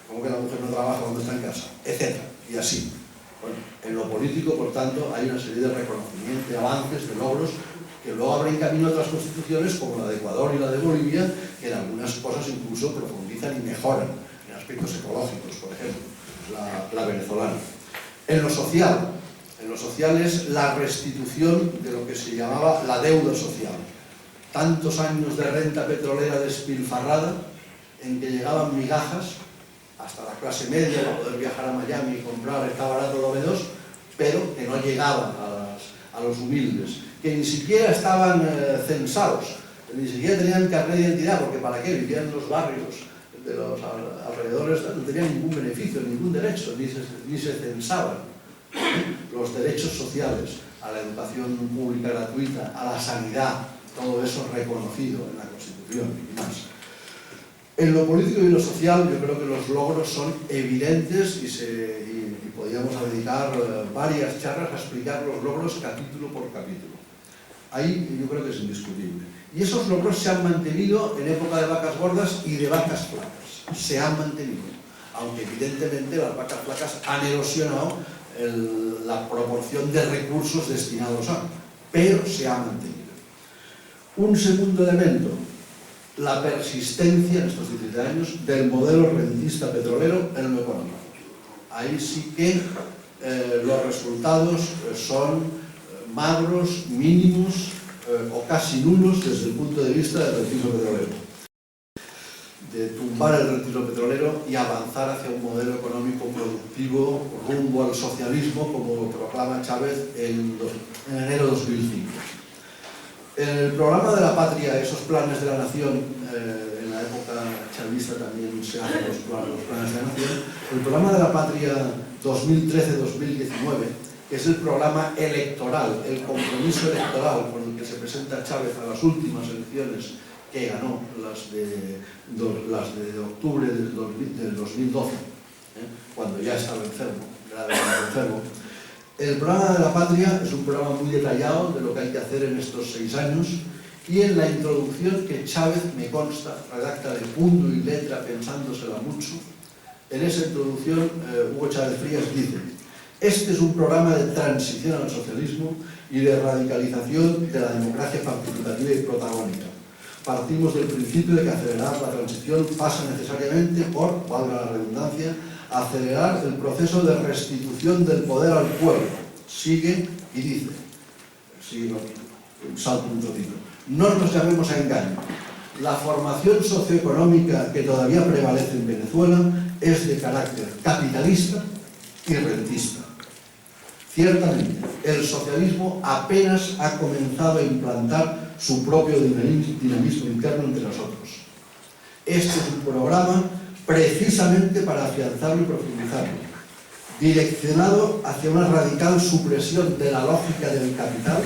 Como que la mujer no trabaja cuando está en casa, etc. Y así. Bueno, en lo político, por tanto, hay una serie de reconocimientos, de avances, de logros, que luego abren camino a otras constituciones, como la de Ecuador y la de Bolivia, que en algunas cosas incluso profundizan y mejoran, en aspectos ecológicos, por ejemplo, la venezolana. En lo social es la restitución de lo que se llamaba la deuda social. Tantos años de renta petrolera despilfarrada, en que llegaban migajas hasta la clase media para poder viajar a Miami y comprar, está barato lo B2, pero que no llegaban a los humildes, que ni siquiera estaban censados, ni siquiera tenían carnet de identidad, porque para qué, vivían en los barrios de los alrededores, no tenían ningún beneficio, ningún derecho, ni se censaban. Los derechos sociales, a la educación pública gratuita, a la sanidad, todo eso reconocido en la Constitución y más. En lo político y lo social yo creo que los logros son evidentes y podríamos dedicar varias charlas a explicar los logros capítulo por capítulo. Ahí yo creo que es indiscutible. Y esos logros se han mantenido en época de vacas gordas y de vacas flacas. Se han mantenido. Aunque evidentemente las vacas flacas han erosionado la proporción de recursos destinados a, pero se ha mantenido. Un segundo elemento, la persistencia en estos 17 años del modelo rentista petrolero en lo económico. Ahí sí que los resultados son magros, mínimos o casi nulos desde el punto de vista del rentismo petrolero. De tumbar el rentismo petrolero y avanzar hacia un modelo económico productivo rumbo al socialismo, como proclama Chávez en enero de 2005. En el programa de la patria, esos planes de la nación, en la época chavista también se hacen los planes de la nación, el programa de la patria 2013-2019, que es el programa electoral, el compromiso electoral con el que se presenta Chávez a las últimas elecciones que ganó, las de octubre del 2012, cuando ya estaba enfermo, gravemente enfermo, El programa de la patria es un programa muy detallado de lo que hay que hacer en estos 6 años, y en la introducción que Chávez, me consta, redacta de puño y letra pensándosela mucho, en esa introducción Hugo Chávez Frías dice: este es un programa de transición al socialismo y de radicalización de la democracia participativa y protagónica. Partimos del principio de que acelerar la transición pasa necesariamente por, valga la redundancia, acelerar el proceso de restitución del poder al pueblo. Sigue y dice, salto un trocito: no nos llamemos a engaño. La formación socioeconómica que todavía prevalece en Venezuela es de carácter capitalista y rentista. Ciertamente, el socialismo apenas ha comenzado a implantar su propio dinamismo interno entre nosotros. Este es un programa precisamente para afianzarlo y profundizarlo, direccionado hacia una radical supresión de la lógica del capital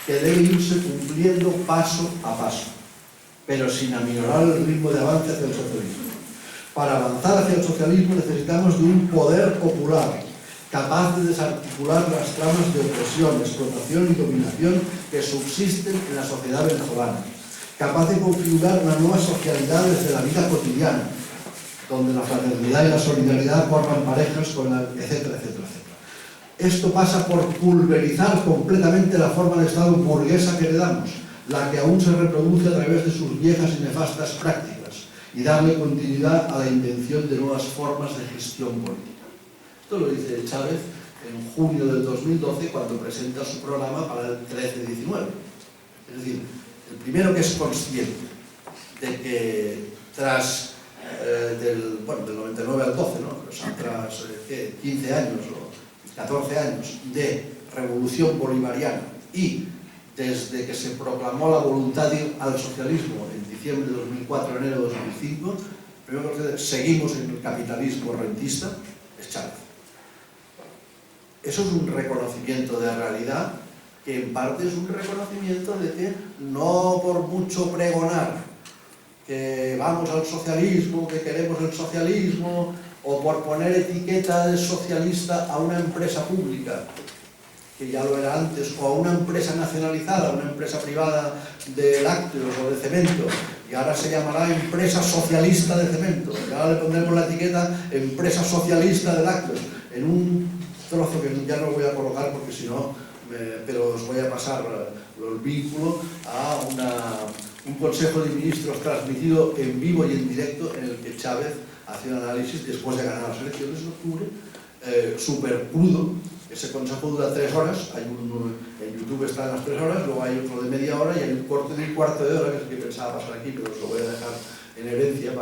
que debe irse cumpliendo paso a paso, pero sin aminorar el ritmo de avance hacia el socialismo. Para avanzar hacia el socialismo necesitamos de un poder popular capaz de desarticular las tramas de opresión, explotación y dominación que subsisten en la sociedad venezolana, capaz de configurar una nueva socialidad desde la vida cotidiana, donde la fraternidad y la solidaridad forman parejas, etcétera, etcétera, etcétera. Esto pasa por pulverizar completamente la forma de Estado burguesa que heredamos, la que aún se reproduce a través de sus viejas y nefastas prácticas, y darle continuidad a la invención de nuevas formas de gestión política. Esto lo dice Chávez en junio del 2012, cuando presenta su programa para el 13-19. Es decir, el primero que es consciente de que tras del 99 al 12, ¿no? O sea, tras 15 años o 14 años de revolución bolivariana, y desde que se proclamó la voluntad de ir al socialismo en diciembre de 2004, enero de 2005, primero que seguimos en el capitalismo rentista, es Chávez. Eso es un reconocimiento de realidad, que en parte es un reconocimiento de que no por mucho pregonar que vamos al socialismo, que queremos el socialismo, o por poner etiqueta de socialista a una empresa pública, que ya lo era antes, o a una empresa nacionalizada, una empresa privada de lácteos o de cemento, y ahora se llamará empresa socialista de cemento, y ahora le pondremos la etiqueta empresa socialista de lácteos, en un trozo que ya no voy a colocar porque si no, pero os voy a pasar el vínculo a un Consejo de Ministros transmitido en vivo y en directo, en el que Chávez hace un análisis después de ganar las elecciones en octubre, súper crudo. Ese consejo dura 3 horas, en YouTube están las 3 horas, luego hay otro de media hora y hay un corte de un cuarto de hora, que es el que pensaba pasar aquí, pero os lo voy a dejar en herencia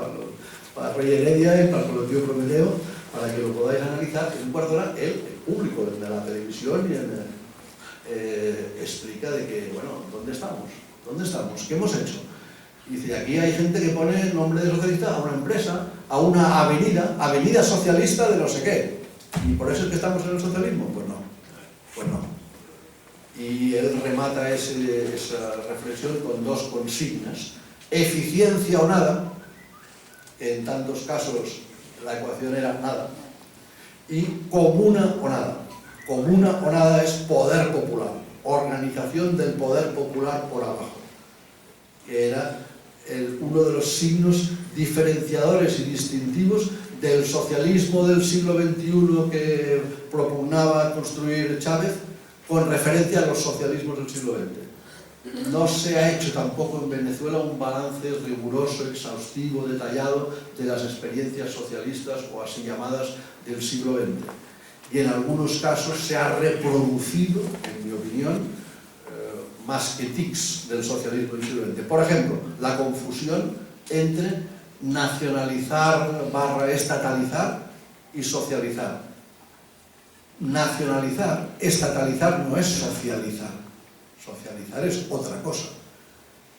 para Rey Heredia y para el colectivo Prometeo, para que lo podáis analizar. En un cuarto de hora, el público de la televisión explica de que, bueno, ¿dónde estamos? ¿Dónde estamos? ¿Qué hemos hecho? Y dice, aquí hay gente que pone el nombre de socialista a una empresa, a una avenida socialista de no sé qué. ¿Y por eso es que estamos en el socialismo? Pues no. Pues no. Y él remata esa reflexión con 2 consignas: eficiencia o nada, que en tantos casos la ecuación era nada, y comuna o nada. Comuna o nada es poder popular, organización del poder popular por abajo, que era uno de los signos diferenciadores y distintivos del socialismo del siglo XXI que propugnaba construir Chávez, con referencia a los socialismos del siglo XX. No se ha hecho tampoco en Venezuela un balance riguroso, exhaustivo, detallado de las experiencias socialistas o así llamadas del siglo XX. Y en algunos casos se ha reproducido, en mi opinión, más que tics del socialismo del siglo XX. Por ejemplo, la confusión entre nacionalizar / estatalizar y socializar. Nacionalizar, estatalizar no es socializar. Socializar es otra cosa.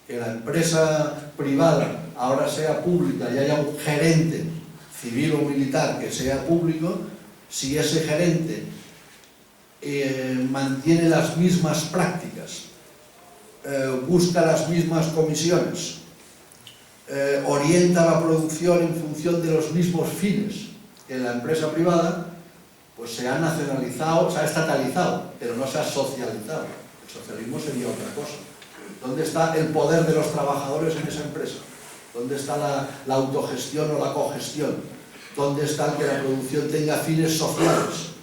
Que la empresa privada ahora sea pública y haya un gerente civil o militar que sea público, si ese gerente mantiene las mismas prácticas, busca las mismas comisiones, orienta la producción en función de los mismos fines que la empresa privada, pues se ha nacionalizado, se ha estatalizado, pero no se ha socializado. El socialismo sería otra cosa. ¿Dónde está el poder de los trabajadores en esa empresa? ¿Dónde está la autogestión o la cogestión? ¿Dónde está que la producción tenga fines sociales?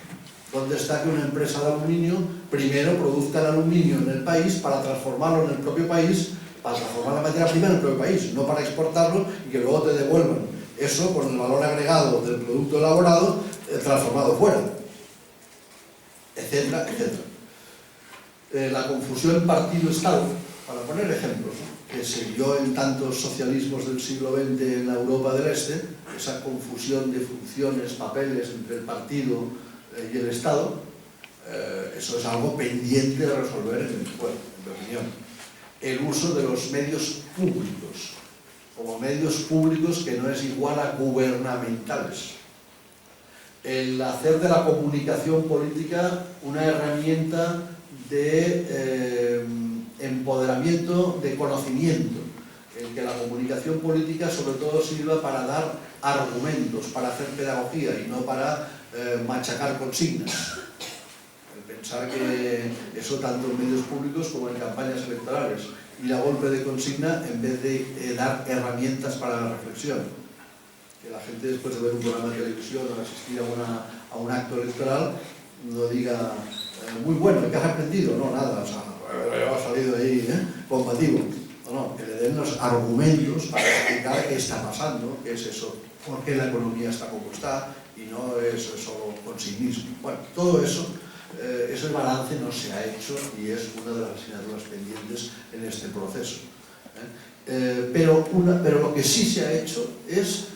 ¿Dónde está que una empresa de aluminio primero produzca el aluminio en el país para transformarlo en el propio país, para transformar la materia prima en el propio país, no para exportarlo y que luego te devuelvan eso con el valor agregado del producto elaborado transformado fuera, etcétera, etcétera. La confusión partido-estado, para poner ejemplos, ¿no?, que se vio en tantos socialismos del siglo XX en la Europa del Este, esa confusión de funciones, papeles entre el partido y el Estado, eso es algo pendiente de resolver en Venezuela, en mi opinión. El uso de los medios públicos, como medios públicos que no es igual a gubernamentales. El hacer de la comunicación política una herramienta de empoderamiento, de conocimiento. El que la comunicación política sobre todo sirva para dar argumentos, para hacer pedagogía y no para machacar consignas. El pensar que eso tanto en medios públicos como en campañas electorales, ir a golpe de consigna en vez de dar herramientas para la reflexión. Que la gente después de ver un programa de televisión o asistir a un acto electoral no diga muy bueno, ¿qué has aprendido? No, nada, o sea, ha salido ahí combativo. No, que le den los argumentos para explicar qué está pasando, qué es eso, por qué la economía está como está y no es solo consignismo. Bueno, todo eso, ese balance no se ha hecho y es una de las asignaturas pendientes en este proceso. Pero lo que sí se ha hecho es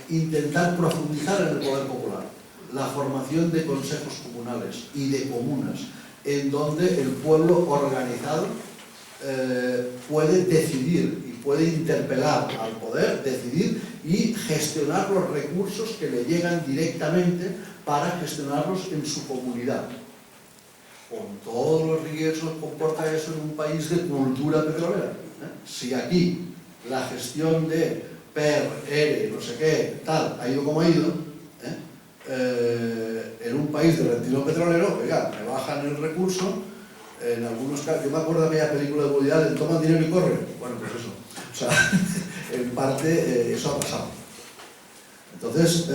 intentar profundizar en el poder popular, la formación de consejos comunales y de comunas, en donde el pueblo organizado puede decidir y puede interpelar al poder, decidir y gestionar los recursos que le llegan directamente para gestionarlos en su comunidad. Con todos los riesgos que comporta eso en un país de cultura petrolera. Si aquí la gestión de PER, ERE, no sé qué, tal, ha ido como ha ido, en un país de retiro petrolero, oiga, me bajan el recurso. En algunos casos, yo me acuerdo de aquella película de Woody Allen, toma dinero y corre. Bueno, pues eso. O sea, en parte eso ha pasado. Entonces,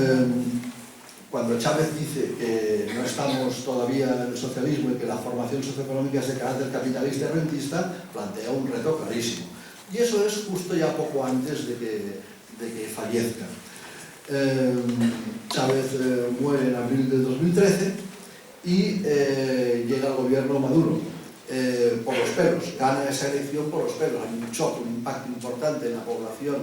cuando Chávez dice que no estamos todavía en el socialismo y que la formación socioeconómica es de carácter capitalista y rentista, plantea un reto clarísimo. Y eso es justo ya poco antes de que fallezca. Chávez muere en abril de 2013 y llega al gobierno Maduro. Por los pelos, gana esa elección por los pelos. Hay un choque, un impacto importante en la población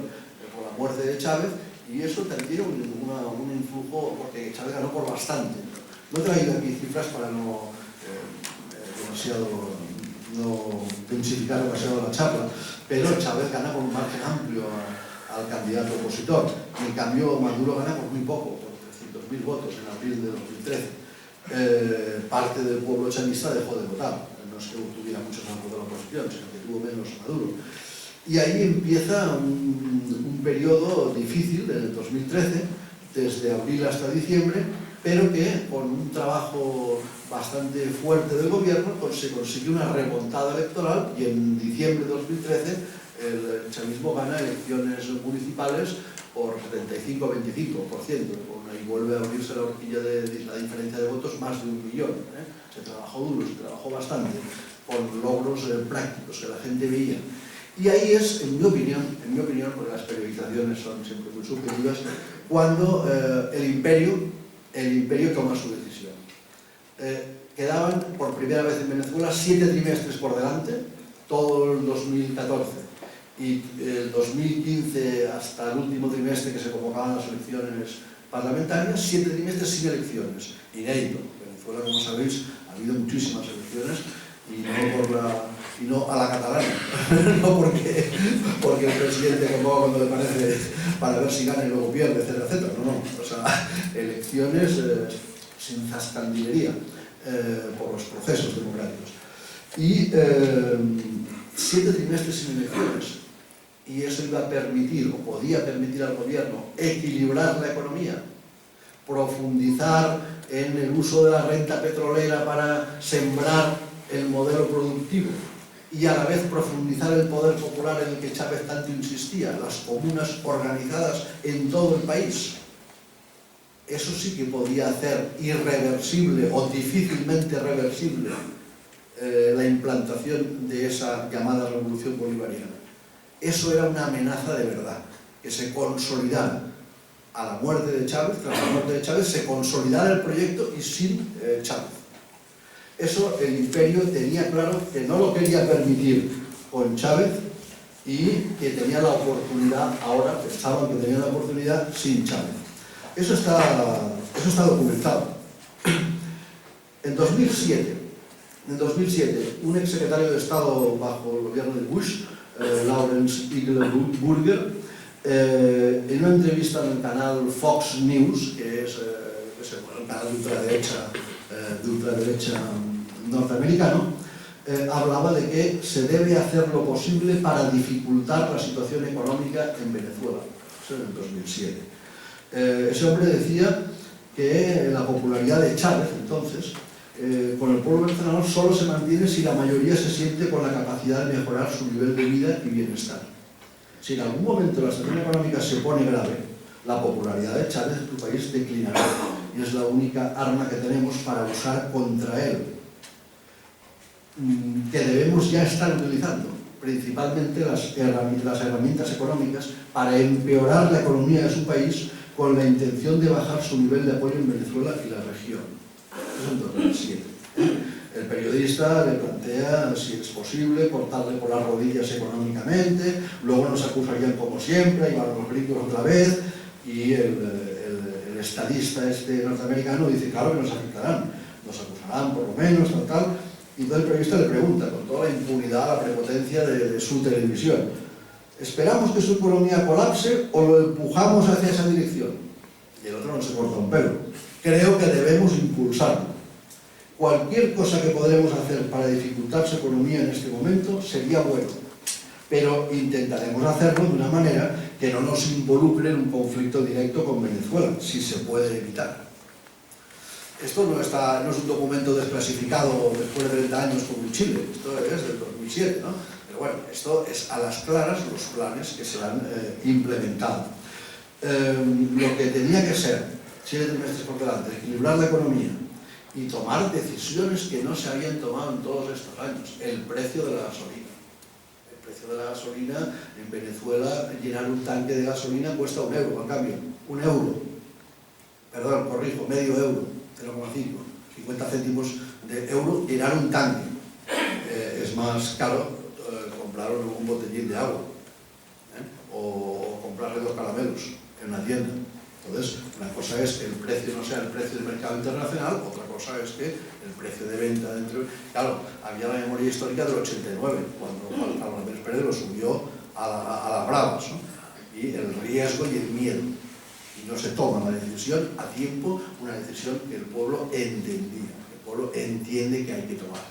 por la muerte de Chávez y eso tiene un influjo porque Chávez ganó por bastante. No he traído aquí cifras para no densificar demasiado la charla, pero Chávez gana por un margen amplio al candidato opositor. En cambio, Maduro gana por muy poco, por 300.000 votos en abril de 2013. Parte del pueblo chavista dejó de votar. No es que tuviera muchos votos de la oposición, sino que tuvo menos Maduro. Y ahí empieza un periodo difícil, en el 2013, desde abril hasta diciembre, pero que con un trabajo bastante fuerte del gobierno se consiguió una remontada electoral y en diciembre de 2013 el chavismo gana elecciones municipales por 75-25%, y vuelve a abrirse la horquilla de la diferencia de votos más de 1 millón. Se trabajó duro, se trabajó bastante, con logros prácticos que la gente veía. Y ahí es, en mi opinión, porque las periodizaciones son siempre muy subjetivas, cuando el imperio toma su decisión. Quedaban por primera vez en Venezuela 7 trimestres por delante, todo el 2014 y el 2015 hasta el último trimestre que se convocaban las elecciones parlamentarias, 7 trimestres sin elecciones, inédito. En Venezuela, como sabéis, ha habido muchísimas elecciones y no a la catalana, no porque el presidente convoca cuando le parece para ver si gana y luego pierde, etcétera, etcétera. No, o sea, elecciones sin zascandilería por los procesos democráticos. Y 7 trimestres sin elecciones. Y eso iba a permitir, o podía permitir al gobierno, equilibrar la economía, profundizar en el uso de la renta petrolera para sembrar el modelo productivo y a la vez profundizar el poder popular en el que Chávez tanto insistía, las comunas organizadas en todo el país. Eso sí que podía hacer irreversible o difícilmente reversible la implantación de esa llamada revolución bolivariana. Eso era una amenaza de verdad, que se consolidara a la muerte de Chávez, tras la muerte de Chávez, se consolidara el proyecto y sin Chávez. Eso el imperio tenía claro que no lo quería permitir con Chávez y que tenía la oportunidad, ahora pensaban que tenía la oportunidad sin Chávez. Eso está documentado. En 2007, un exsecretario de Estado bajo el gobierno de Bush, Lawrence Hickenlooper, en una entrevista en el canal Fox News, que es el canal de ultraderecha norteamericano, hablaba de que se debe hacer lo posible para dificultar la situación económica en Venezuela. Eso en el 2007. Ese hombre decía que la popularidad de Chávez, entonces, con el pueblo venezolano solo se mantiene si la mayoría se siente con la capacidad de mejorar su nivel de vida y bienestar. Si en algún momento la situación económica se pone grave, la popularidad de Chávez en tu país declinará y es la única arma que tenemos para usar contra él, que debemos ya estar utilizando, principalmente las herramientas económicas para empeorar la economía de su país con la intención de bajar su nivel de apoyo en Venezuela y la región. Eso es en 2007. El periodista le plantea si es posible cortarle por las rodillas económicamente, luego nos acusarían como siempre, ahí van los gringos otra vez, y el estadista norteamericano dice, claro que nos afectarán, nos acusarán por lo menos, tal. Y entonces el periodista le pregunta, con toda la impunidad, la prepotencia de su televisión, ¿esperamos que su economía colapse o lo empujamos hacia esa dirección? Y el otro no se corta un pelo. Creo que debemos impulsarlo. Cualquier cosa que podremos hacer para dificultar su economía en este momento sería bueno, pero intentaremos hacerlo de una manera que no nos involucre en un conflicto directo con Venezuela, si se puede evitar. Esto no es un documento desclasificado después de 30 años como en Chile, esto es del 2007, ¿no? Pero bueno, esto es a las claras los planes que se han implementado. Lo que tenía que ser, 7 trimestres por delante, equilibrar la economía y tomar decisiones que no se habían tomado en todos estos años. El precio de la gasolina. El precio de la gasolina en Venezuela, llenar un tanque de gasolina cuesta €1, en cambio, medio euro, 0,5, 50 céntimos de euro llenar un tanque. Es más caro comprar un botellín de agua, o comprarle 2 caramelos en una tienda. Entonces, una cosa es que el precio no sea el precio del mercado internacional, otra cosa es que el precio de venta dentro... Claro, había la memoria histórica del 89, cuando Juan Álvarez Pérez lo subió a las bravas, ¿no? Y el riesgo y el miedo. Y no se toma la decisión a tiempo, una decisión que el pueblo entendía, que el pueblo entiende que hay que tomar.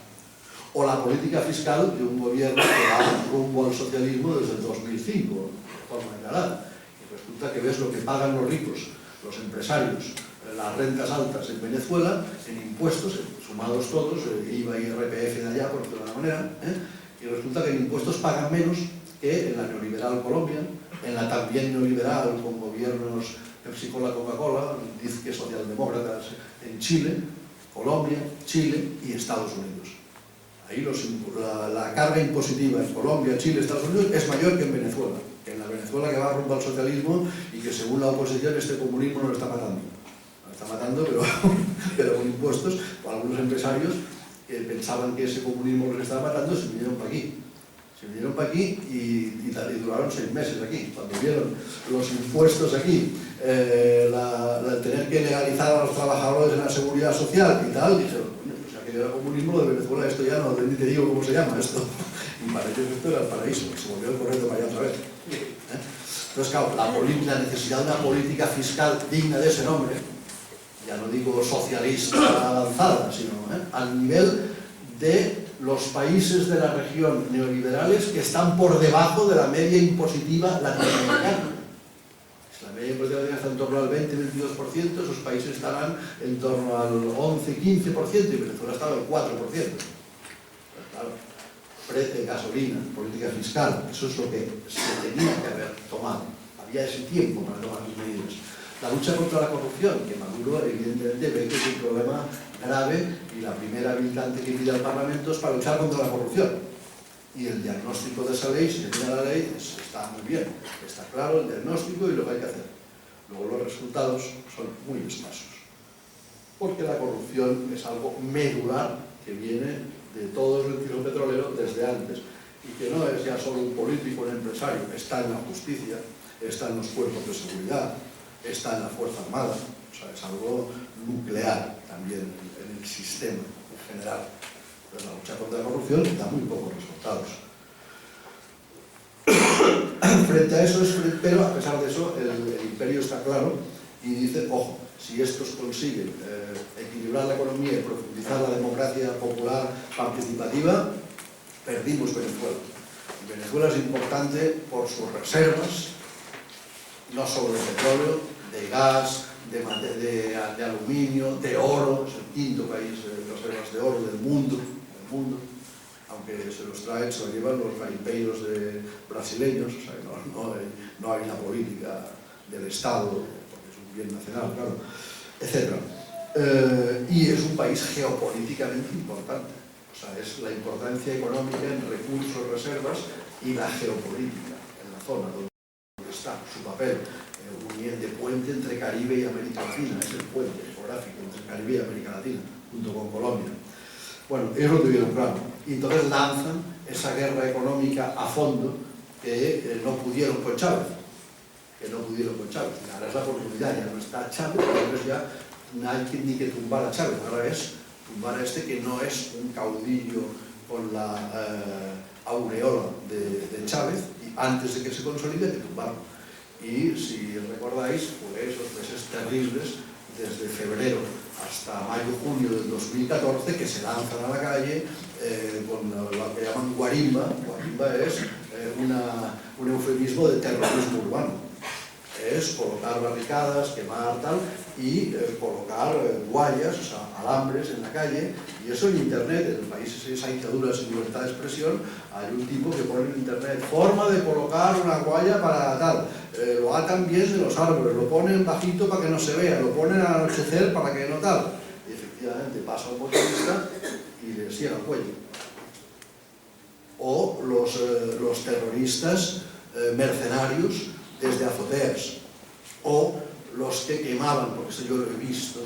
O la política fiscal de un gobierno que va rumbo al socialismo desde el 2005, de forma declarada. Resulta que ves lo que pagan los ricos, los empresarios, las rentas altas en Venezuela, en impuestos, sumados todos, IVA y IRPF de allá, por decirlo de alguna manera, y resulta que en impuestos pagan menos que en la neoliberal Colombia, en la también neoliberal con gobiernos PepsiCo, Coca-Cola, disque socialdemócratas en Chile, Colombia, Chile y Estados Unidos. Ahí la carga impositiva en Colombia, Chile, Estados Unidos es mayor que en Venezuela. En la Venezuela que va rumbo al socialismo y que según la oposición este comunismo no lo está matando. Lo está matando, pero con impuestos. Algunos empresarios que pensaban que ese comunismo los estaba matando se vinieron para aquí. Se vinieron para aquí y duraron 6 meses aquí. Cuando vieron los impuestos aquí, el tener que legalizar a los trabajadores en la seguridad social y tal, dijeron, pues aquello era comunismo, lo de Venezuela esto ya no, ni te digo cómo se llama esto. Y para ellos esto era el paraíso, se volvió corriendo para allá otra vez. Entonces, claro, la necesidad de una política fiscal digna de ese nombre, ya no digo socialista avanzada, sino al nivel de los países de la región neoliberales que están por debajo de la media impositiva latinoamericana. Es La media hipotecaria está en torno al 20-22%, esos países estarán en torno al 11-15% y Venezuela estaba al 4%. Claro, precio de gasolina, política fiscal, eso es lo que se tenía que haber tomado. Había ese tiempo para tomar sus medidas. La lucha contra la corrupción, que Maduro evidentemente ve que es un problema grave y la primera habilitante que pide al Parlamento es para luchar contra la corrupción. Y el diagnóstico de esa ley, si se mira la ley, está muy bien, está claro el diagnóstico y lo que hay que hacer. Luego los resultados son muy escasos, porque la corrupción es algo medular que viene de todo el ciclo petrolero desde antes y que no es ya solo un político, un empresario, está en la justicia, está en los cuerpos de seguridad, está en la Fuerza Armada, o sea, es algo nuclear también en el sistema en general. Pero la lucha contra la corrupción da muy pocos resultados. Frente a eso, pero a pesar de eso, el imperio está claro y dice, ojo, si estos consiguen equilibrar la economía y profundizar la democracia popular participativa, perdimos Venezuela. Venezuela es importante por sus reservas, no solo de petróleo, de gas, de aluminio, de oro, es el quinto país de reservas de oro del mundo, aunque se los traen, se lo llevan los garimpeiros brasileños, o sea, no hay una política del Estado, porque es un bien nacional, claro, etc. Y es un país geopolíticamente importante, o sea, es la importancia económica en recursos, reservas y la geopolítica en la zona donde está su papel de puente entre Caribe y América Latina, es el puente geográfico entre Caribe y América Latina, junto con Colombia. Bueno, ellos lo tuvieron claro, y entonces lanzan esa guerra económica a fondo que no pudieron con Chávez, y ahora es la oportunidad, ya no está Chávez, ahora ya no hay ni que tumbar a Chávez, ahora es tumbar a este que no es un caudillo con la aureola de Chávez, y antes de que se consolide hay que tumbarlo. Y si recordáis, fue esos meses terribles, desde febrero hasta mayo-junio del 2014, que se lanzan a la calle con lo que llaman guarimba. Guarimba es un eufemismo de terrorismo urbano. Es colocar barricadas, quemar tal, y colocar guayas, o sea, alambres en la calle, y eso en internet, en países esa dictadura sin libertad de expresión, hay un tipo que pone en internet, forma de colocar una guaya para tal, lo atan bien de los árboles, lo ponen bajito para que no se vea, lo ponen al anochecer para que no tal, y efectivamente pasa un motorista y le cierra el cuello. O los terroristas mercenarios desde azoteas, o los que quemaban, porque eso yo lo he visto,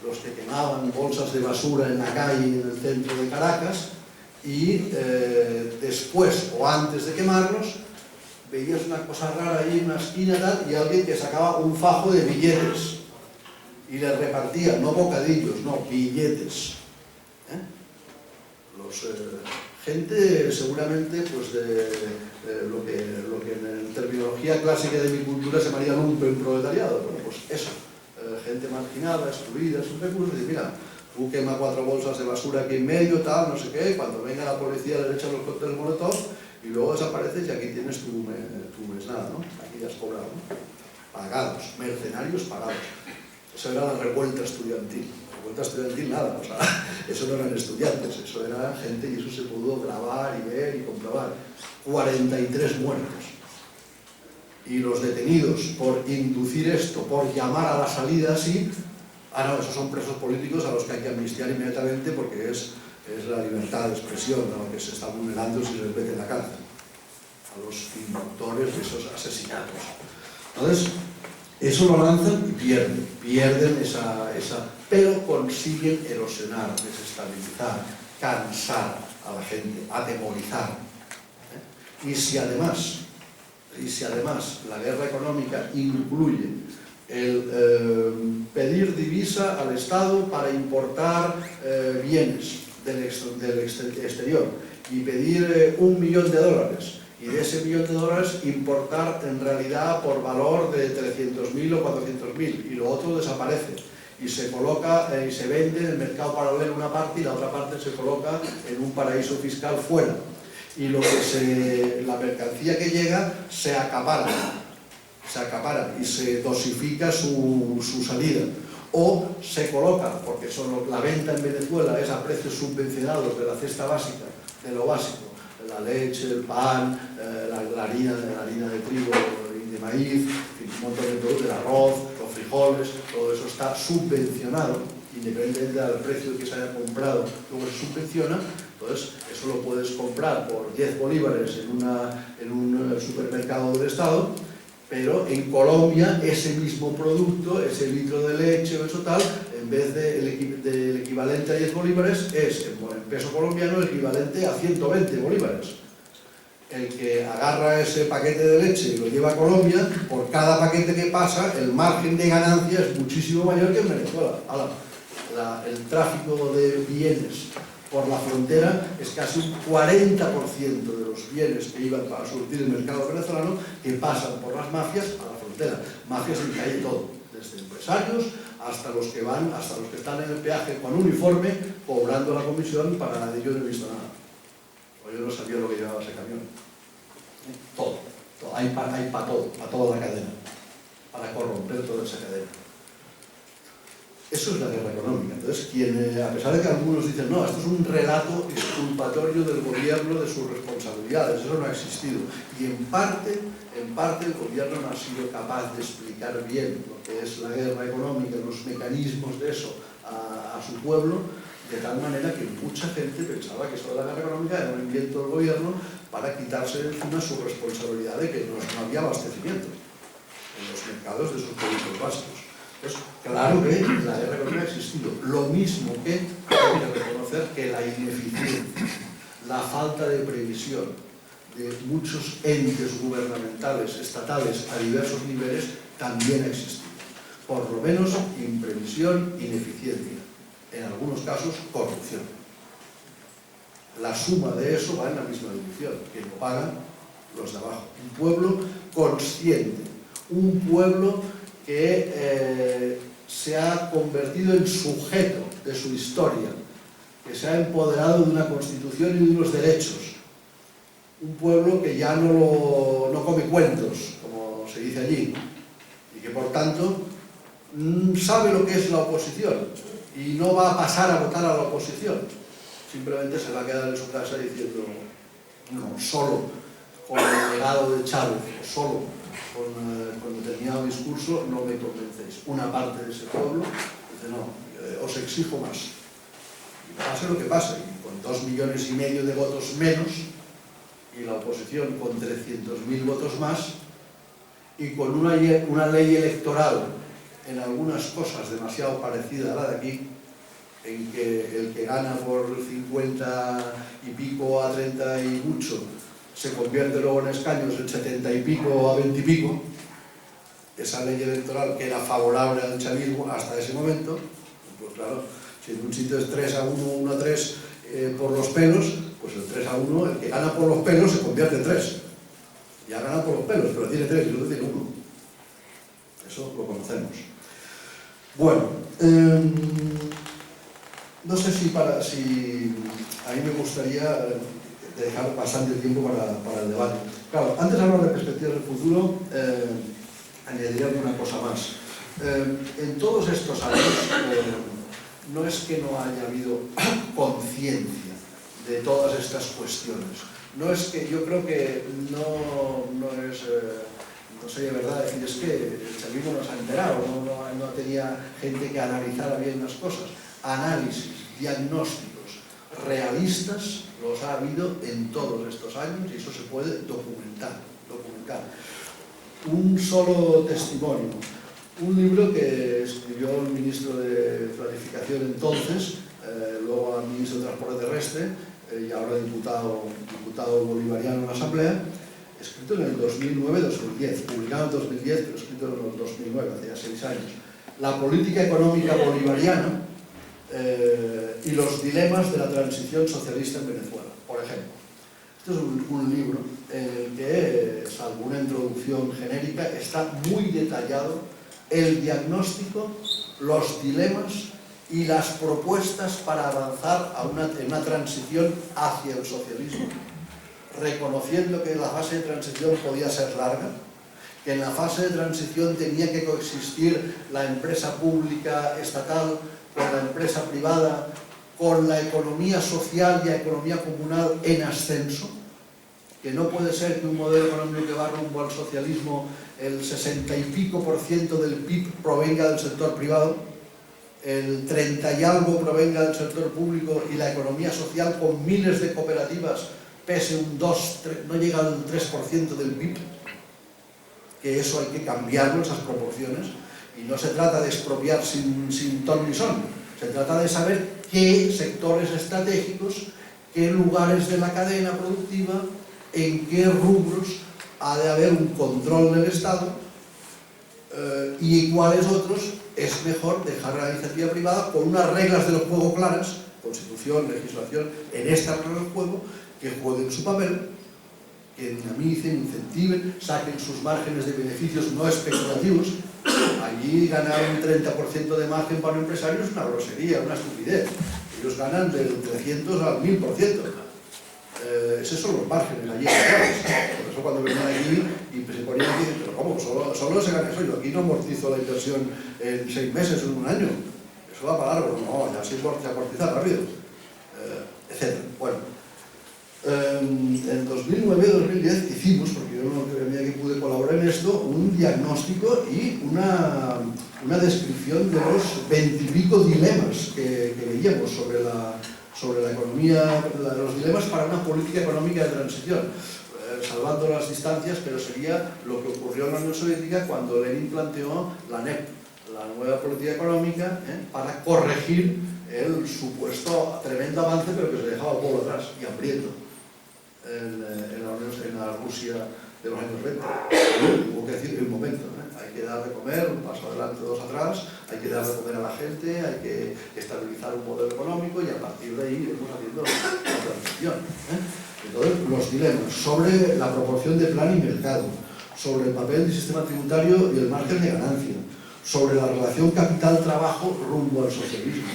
los que quemaban bolsas de basura en la calle en el centro de Caracas y después o antes de quemarlos veías una cosa rara ahí en una esquina tal, y alguien que sacaba un fajo de billetes y les repartía, no bocadillos, no, billetes. Gente seguramente pues de lo que en terminología clásica de mi cultura se llamaría lumpenproletariado. Bueno, pues eso, gente marginada, excluida, sin recursos, y mira, tú quema 4 bolsas de basura aquí en medio, tal, no sé qué, cuando venga la policía le echan los cócteles molotov y luego desapareces y aquí tienes tu mesnada, ¿no? Aquí ya has cobrado, ¿no? Pagados, mercenarios pagados. Eso era la revuelta estudiantil. Revuelta estudiantil nada, o sea, eso no eran estudiantes, eso era gente y eso se pudo grabar y ver y comprobar. 43 muertos. Y los detenidos por inducir esto, por llamar a la salida así, no, esos son presos políticos a los que hay que amnistiar inmediatamente porque es la libertad de expresión a lo que se está vulnerando si se les mete en la cárcel. A los inductores de esos asesinatos. Entonces, eso lo lanzan y pierden esa, pero consiguen erosionar, desestabilizar, cansar a la gente, atemorizar. Y si además la guerra económica incluye el pedir divisa al Estado para importar bienes del exterior y pedir $1 millón y de ese $1 millón importar en realidad por valor de 300.000 o 400.000 y lo otro desaparece y se coloca y se vende en el mercado paralelo una parte y la otra parte se coloca en un paraíso fiscal fuera y la mercancía que llega se acapara se acapara y se dosifica su salida, o se coloca, porque la venta en Venezuela es a precios subvencionados de la cesta básica, de lo básico, la leche, el pan, la harina de trigo y de maíz, un montón de productos, el arroz, los frijoles, todo eso está subvencionado, independientemente del precio que se haya comprado, luego se subvenciona. Entonces, eso lo puedes comprar por 10 bolívares en un supermercado del Estado, pero en Colombia ese mismo producto, ese litro de leche o eso tal, en vez del equivalente a 10 bolívares, es en peso colombiano el equivalente a 120 bolívares. El que agarra ese paquete de leche y lo lleva a Colombia, por cada paquete que pasa, el margen de ganancia es muchísimo mayor que en Venezuela. El tráfico de bienes por la frontera es casi un 40% de los bienes que iban para surtir el mercado venezolano que pasan por las mafias a la frontera. Mafias en que hay todo, desde empresarios hasta los que están en el peaje con uniforme cobrando la comisión para yo no he visto nada. O yo no sabía lo que llevaba ese camión. Todo. Hay para todo, para toda la cadena, para corromper toda esa cadena. Eso es la guerra económica. Entonces, a pesar de que algunos dicen, no, esto es un relato exculpatorio del gobierno de sus responsabilidades, eso no ha existido. Y en parte el gobierno no ha sido capaz de explicar bien lo que es la guerra económica, los mecanismos de eso a su pueblo, de tal manera que mucha gente pensaba que eso de la guerra económica era un invento del gobierno para quitarse de encima su responsabilidad de que no había abastecimiento en los mercados de sus productos básicos. Pues claro que la guerra económica ha existido, lo mismo que hay que reconocer que la ineficiencia, la falta de previsión de muchos entes gubernamentales, estatales, a diversos niveles, también ha existido. Por lo menos imprevisión, ineficiencia, en algunos casos corrupción. La suma de eso va en la misma dirección, que lo pagan los de abajo. Un pueblo consciente, un pueblo que se ha convertido en sujeto de su historia, que se ha empoderado de una constitución y de unos derechos. Un pueblo que ya no come cuentos, como se dice allí, y que por tanto sabe lo que es la oposición y no va a pasar a votar a la oposición. Simplemente se va a quedar en su casa diciendo, no, solo con el legado de Chávez, o solo con determinado discurso no me convencéis. Una parte de ese pueblo dice, no, os exijo más. Y pase lo que pase, y con 2,5 millones de votos menos, y la oposición con 300.000 votos más, y con una ley electoral en algunas cosas demasiado parecida a la de aquí, en que el que gana por 50 y pico a 30 y mucho se convierte luego en escaños en 70 y pico a 20 y pico, esa ley electoral que era favorable al chavismo hasta ese momento, pues claro, si en un sitio es 3-1, 1-3 por los pelos, pues el 3-1, el que gana por los pelos se convierte en 3. Ya gana por los pelos, pero tiene 3 y el otro tiene 1. Eso lo conocemos. Bueno, no sé si a mí me gustaría dejar bastante tiempo para el debate. Claro, antes de hablar de perspectivas del futuro, añadiría alguna cosa más. En todos estos años, no es que no haya habido conciencia de todas estas cuestiones. No es que, yo creo que no sería verdad decir, es que el chavismo no se ha enterado, no tenía gente que analizara bien las cosas. Análisis, diagnósticos realistas los ha habido en todos estos años y eso se puede documentar. Un solo testimonio. Un libro que escribió el ministro de Planificación entonces, luego al ministro de Transporte Terrestre y ahora diputado bolivariano en la Asamblea, escrito en el 2009-2010, publicado en 2010, pero escrito en el 2009, hace ya 6 años. La política económica bolivariana y los dilemas de la transición socialista en Venezuela, por ejemplo. Este es un libro en el que, salvo una introducción genérica, está muy detallado el diagnóstico, los dilemas y las propuestas para avanzar en una transición hacia el socialismo, reconociendo que la fase de transición podía ser larga que en la fase de transición tenía que coexistir la empresa pública estatal con la empresa privada, con la economía social y la economía comunal en ascenso, que no puede ser que un modelo económico que va rumbo al socialismo, el 60 y pico % del PIB provenga del sector privado, el 30 y algo provenga del sector público y la economía social con miles de cooperativas pese un 2, no llega al 3% del PIB, que eso hay que cambiarlo, esas proporciones, y no se trata de expropiar sin ton ni son, se trata de saber qué sectores estratégicos, qué lugares de la cadena productiva, en qué rubros ha de haber un control del Estado y cuáles otros es mejor dejar a la iniciativa privada con unas reglas del juego claras, constitución, legislación, en estas reglas del juego, que jueguen su papel, que dinamicen, incentiven, saquen sus márgenes de beneficios no especulativos. Allí ganar un 30% de margen para un empresario es una grosería, una estupidez. Ellos ganan del 300 al 1000%. Esos son los márgenes allí. Por eso cuando venían aquí y se ponían aquí, pero ¿cómo? Solo se gana eso. Yo aquí no amortizo la inversión en 6 meses o en un año. Eso va para largo. No, ya se amortiza rápido. Etc. Bueno. En 2009-2010 hicimos, porque yo no creía que pude colaborar en esto, un diagnóstico y una descripción de los 20 y pico dilemas que veíamos sobre la economía, los dilemas para una política económica de transición, salvando las distancias, pero sería lo que ocurrió en la Unión Soviética cuando Lenin planteó la NEP, la nueva política económica, para corregir el supuesto tremendo avance, pero que se dejaba el pueblo atrás y hambriento en la Rusia de los años 20. Hubo que decir en un momento, hay que dar de comer, un paso adelante, dos atrás, hay que dar de comer a la gente, hay que estabilizar un modelo económico y a partir de ahí iremos haciendo la transición. Entonces, los dilemas sobre la proporción de plan y mercado, sobre el papel del sistema tributario y el margen de ganancia, sobre la relación capital-trabajo rumbo al socialismo,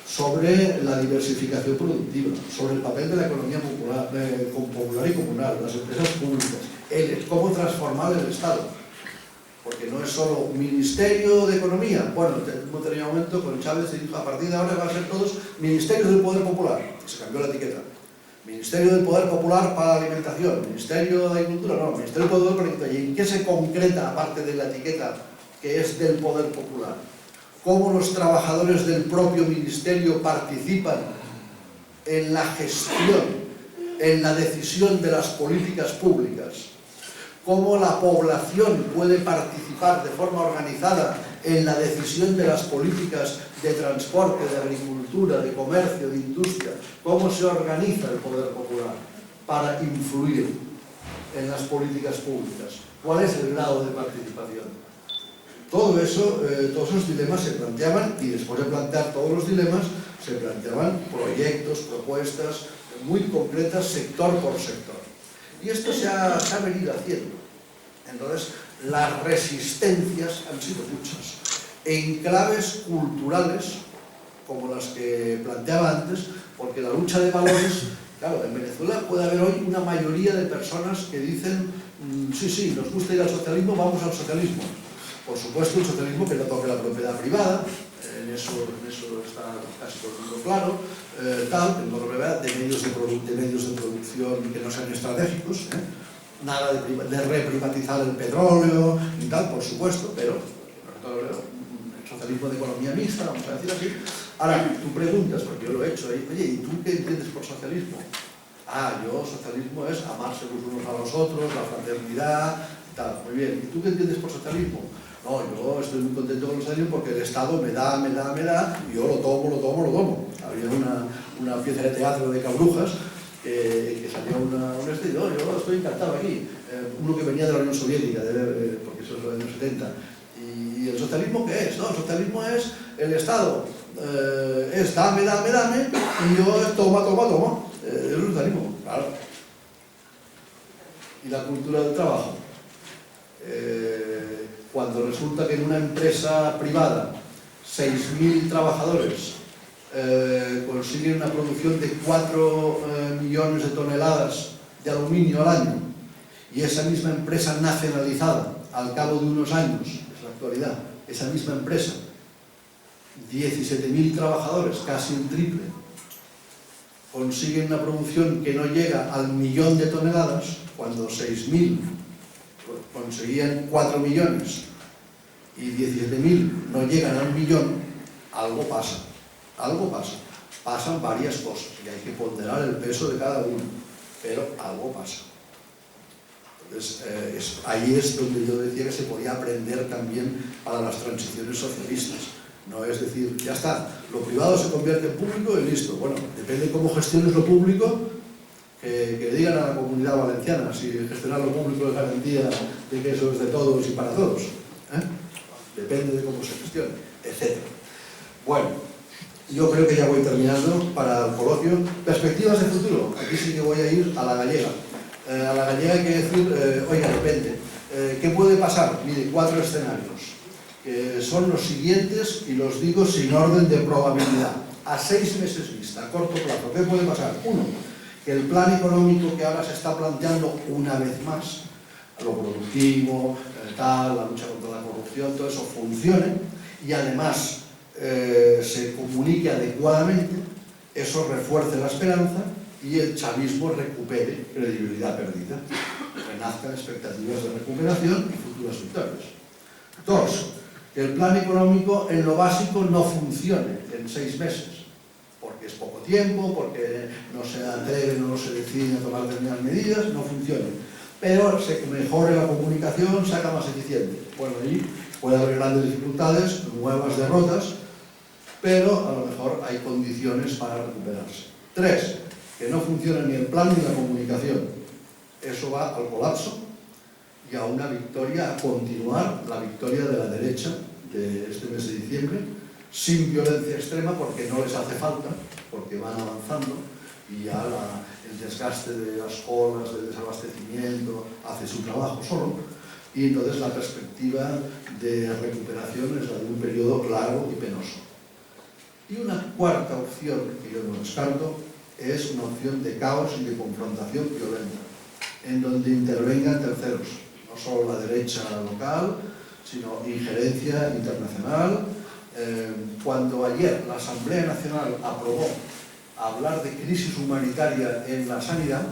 sobre la diversificación productiva, sobre el papel de la economía popular y comunal, las empresas públicas, cómo transformar el Estado, porque no es solo Ministerio de Economía. Bueno, hemos tenido un momento con Chávez y dijo, a partir de ahora van a ser todos Ministerios del Poder Popular, y se cambió la etiqueta. Ministerio del Poder Popular para la Alimentación, Ministerio de Agricultura, no, Ministerio del Poder para la Agricultura. ¿Y en qué se concreta, aparte de la etiqueta, que es del Poder Popular? ¿Cómo los trabajadores del propio ministerio participan en la gestión, en la decisión de las políticas públicas? ¿Cómo la población puede participar de forma organizada en la decisión de las políticas de transporte, de agricultura, de comercio, de industria? ¿Cómo se organiza el poder popular para influir en las políticas públicas? ¿Cuál es el grado de participación? Todo eso, todos esos dilemas se planteaban, y después de plantear todos los dilemas se planteaban proyectos, propuestas muy concretas, sector por sector. Y esto se ha venido haciendo. Entonces, las resistencias han sido muchas. En claves culturales, como las que planteaba antes, porque la lucha de valores, claro, en Venezuela puede haber hoy una mayoría de personas que dicen, sí, nos gusta ir al socialismo, vamos al socialismo. Por supuesto, un socialismo que no toque la propiedad privada, en eso está casi todo el mundo claro, que no propiedad de medios de producción que no sean estratégicos, nada de reprivatizar el petróleo y tal, por supuesto, pero el socialismo de economía mixta, vamos a decir así. Ahora, tú preguntas, porque yo lo he hecho, oye, ¿y tú qué entiendes por socialismo? Yo, socialismo es amarse los unos a los otros, la fraternidad, tal, muy bien. ¿Y tú qué entiendes por socialismo? No, yo estoy muy contento con el socialismo porque el Estado me da, y yo lo tomo. Había una pieza de teatro de Cabrujas que salió un estudio, yo estoy encantado aquí. Uno que venía de la Unión Soviética, porque eso es de los años 70. ¿Y el socialismo qué es? No, el socialismo es el Estado. Es dame, y yo toma. Es el socialismo, claro. Y la cultura del trabajo. Cuando resulta que en una empresa privada 6.000 trabajadores consiguen una producción de 4 millones de toneladas de aluminio al año y esa misma empresa nacionalizada, al cabo de unos años, es la actualidad, esa misma empresa, 17.000 trabajadores, casi un triple, consiguen una producción que no llega al 1.000.000 de toneladas, cuando 6.000 conseguían 4 millones y 17.000 no llegan al 1.000.000, algo pasa, algo pasa. Pasan varias cosas y hay que ponderar el peso de cada uno, pero algo pasa. Entonces, ahí es donde yo decía que se podía aprender también para las transiciones socialistas. No es decir, ya está, lo privado se convierte en público y listo. Bueno, depende de cómo gestiones lo público, que digan a la comunidad valenciana si gestionar lo público es garantía de que eso es de todos y para todos. Depende de cómo se gestione, etc. Bueno, yo creo que ya voy terminando para el coloquio. Perspectivas de futuro. Aquí sí que voy a ir a la gallega. A la gallega hay que decir, oiga, depende. ¿Qué puede pasar? Mire, 4 escenarios. Que son los siguientes y los digo sin orden de probabilidad. A 6 meses vista, a corto plazo, ¿qué puede pasar? 1. Que el plan económico que ahora se está planteando una vez más, lo productivo, tal, la lucha contra la corrupción, todo eso funcione y además se comunique adecuadamente, eso refuerce la esperanza y el chavismo recupere credibilidad perdida, renazcan expectativas de recuperación y futuras victorias. 2. Que el plan económico en lo básico no funcione en 6 meses, porque es poco tiempo, porque no se atreven o no se deciden a tomar determinadas medidas, no funcione. Pero se mejore la comunicación, se haga más eficiente. Bueno, ahí puede haber grandes dificultades, nuevas derrotas, pero a lo mejor hay condiciones para recuperarse. 3. Que no funcione ni el plan ni la comunicación. Eso va al colapso y a una victoria, a continuar la victoria de la derecha de este mes de diciembre, sin violencia extrema porque no les hace falta, porque van avanzando y ya el desgaste de las colas, del desabastecimiento, hace su trabajo solo, y entonces la perspectiva de recuperación es la de un periodo largo y penoso. Y una cuarta opción que yo no descarto es una opción de caos y de confrontación violenta, en donde intervengan terceros, no solo la derecha local, sino injerencia internacional. Cuando ayer la Asamblea Nacional aprobó hablar de crisis humanitaria en la sanidad,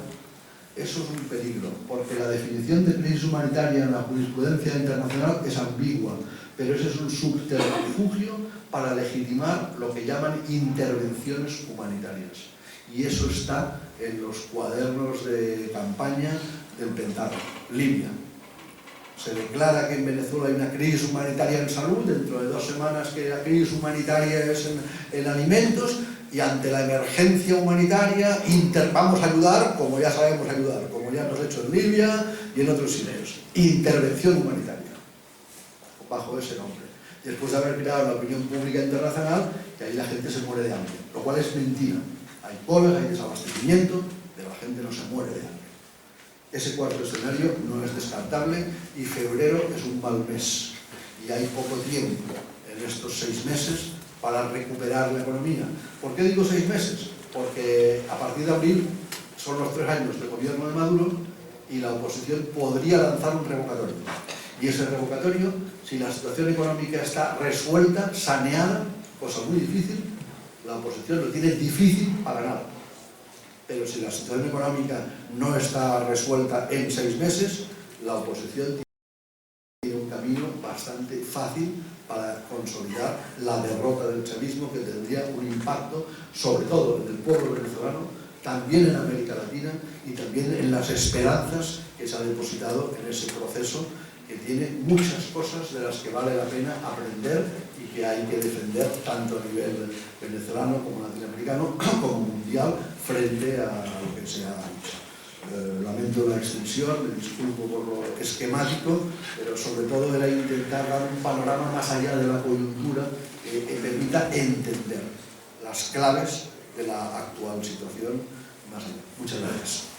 eso es un peligro, porque la definición de crisis humanitaria en la jurisprudencia internacional es ambigua, pero ese es un subterfugio para legitimar lo que llaman intervenciones humanitarias. Y eso está en los cuadernos de campaña del Pentágono. Libia. Se declara que en Venezuela hay una crisis humanitaria en salud, dentro de 2 semanas que la crisis humanitaria es en alimentos, y ante la emergencia humanitaria vamos a ayudar como ya sabemos ayudar, como ya hemos hecho en Libia y en otros sitios. Intervención humanitaria, bajo ese nombre. Después de haber creado la opinión pública internacional, que ahí la gente se muere de hambre, lo cual es mentira. Hay colas, hay desabastecimiento, pero la gente no se muere de hambre. Ese cuarto escenario no es descartable y febrero es un mal mes y hay poco tiempo en estos 6 meses para recuperar la economía. ¿Por qué digo 6 meses? Porque a partir de abril son los 3 años del gobierno de Maduro y la oposición podría lanzar un revocatorio. Y ese revocatorio, si la situación económica está resuelta, saneada, cosa muy difícil, la oposición lo tiene difícil para ganar. Pero si la situación económica no está resuelta en 6 meses, la oposición tiene un camino bastante fácil para consolidar la derrota del chavismo, que tendría un impacto sobre todo en el pueblo venezolano, también en América Latina y también en las esperanzas que se ha depositado en ese proceso, que tiene muchas cosas de las que vale la pena aprender y que hay que defender tanto a nivel venezolano como latinoamericano como mundial frente a lo que se ha dicho. Lamento la extensión, me disculpo por lo esquemático, pero sobre todo era intentar dar un panorama más allá de la coyuntura que permita entender las claves de la actual situación más allá. Muchas gracias.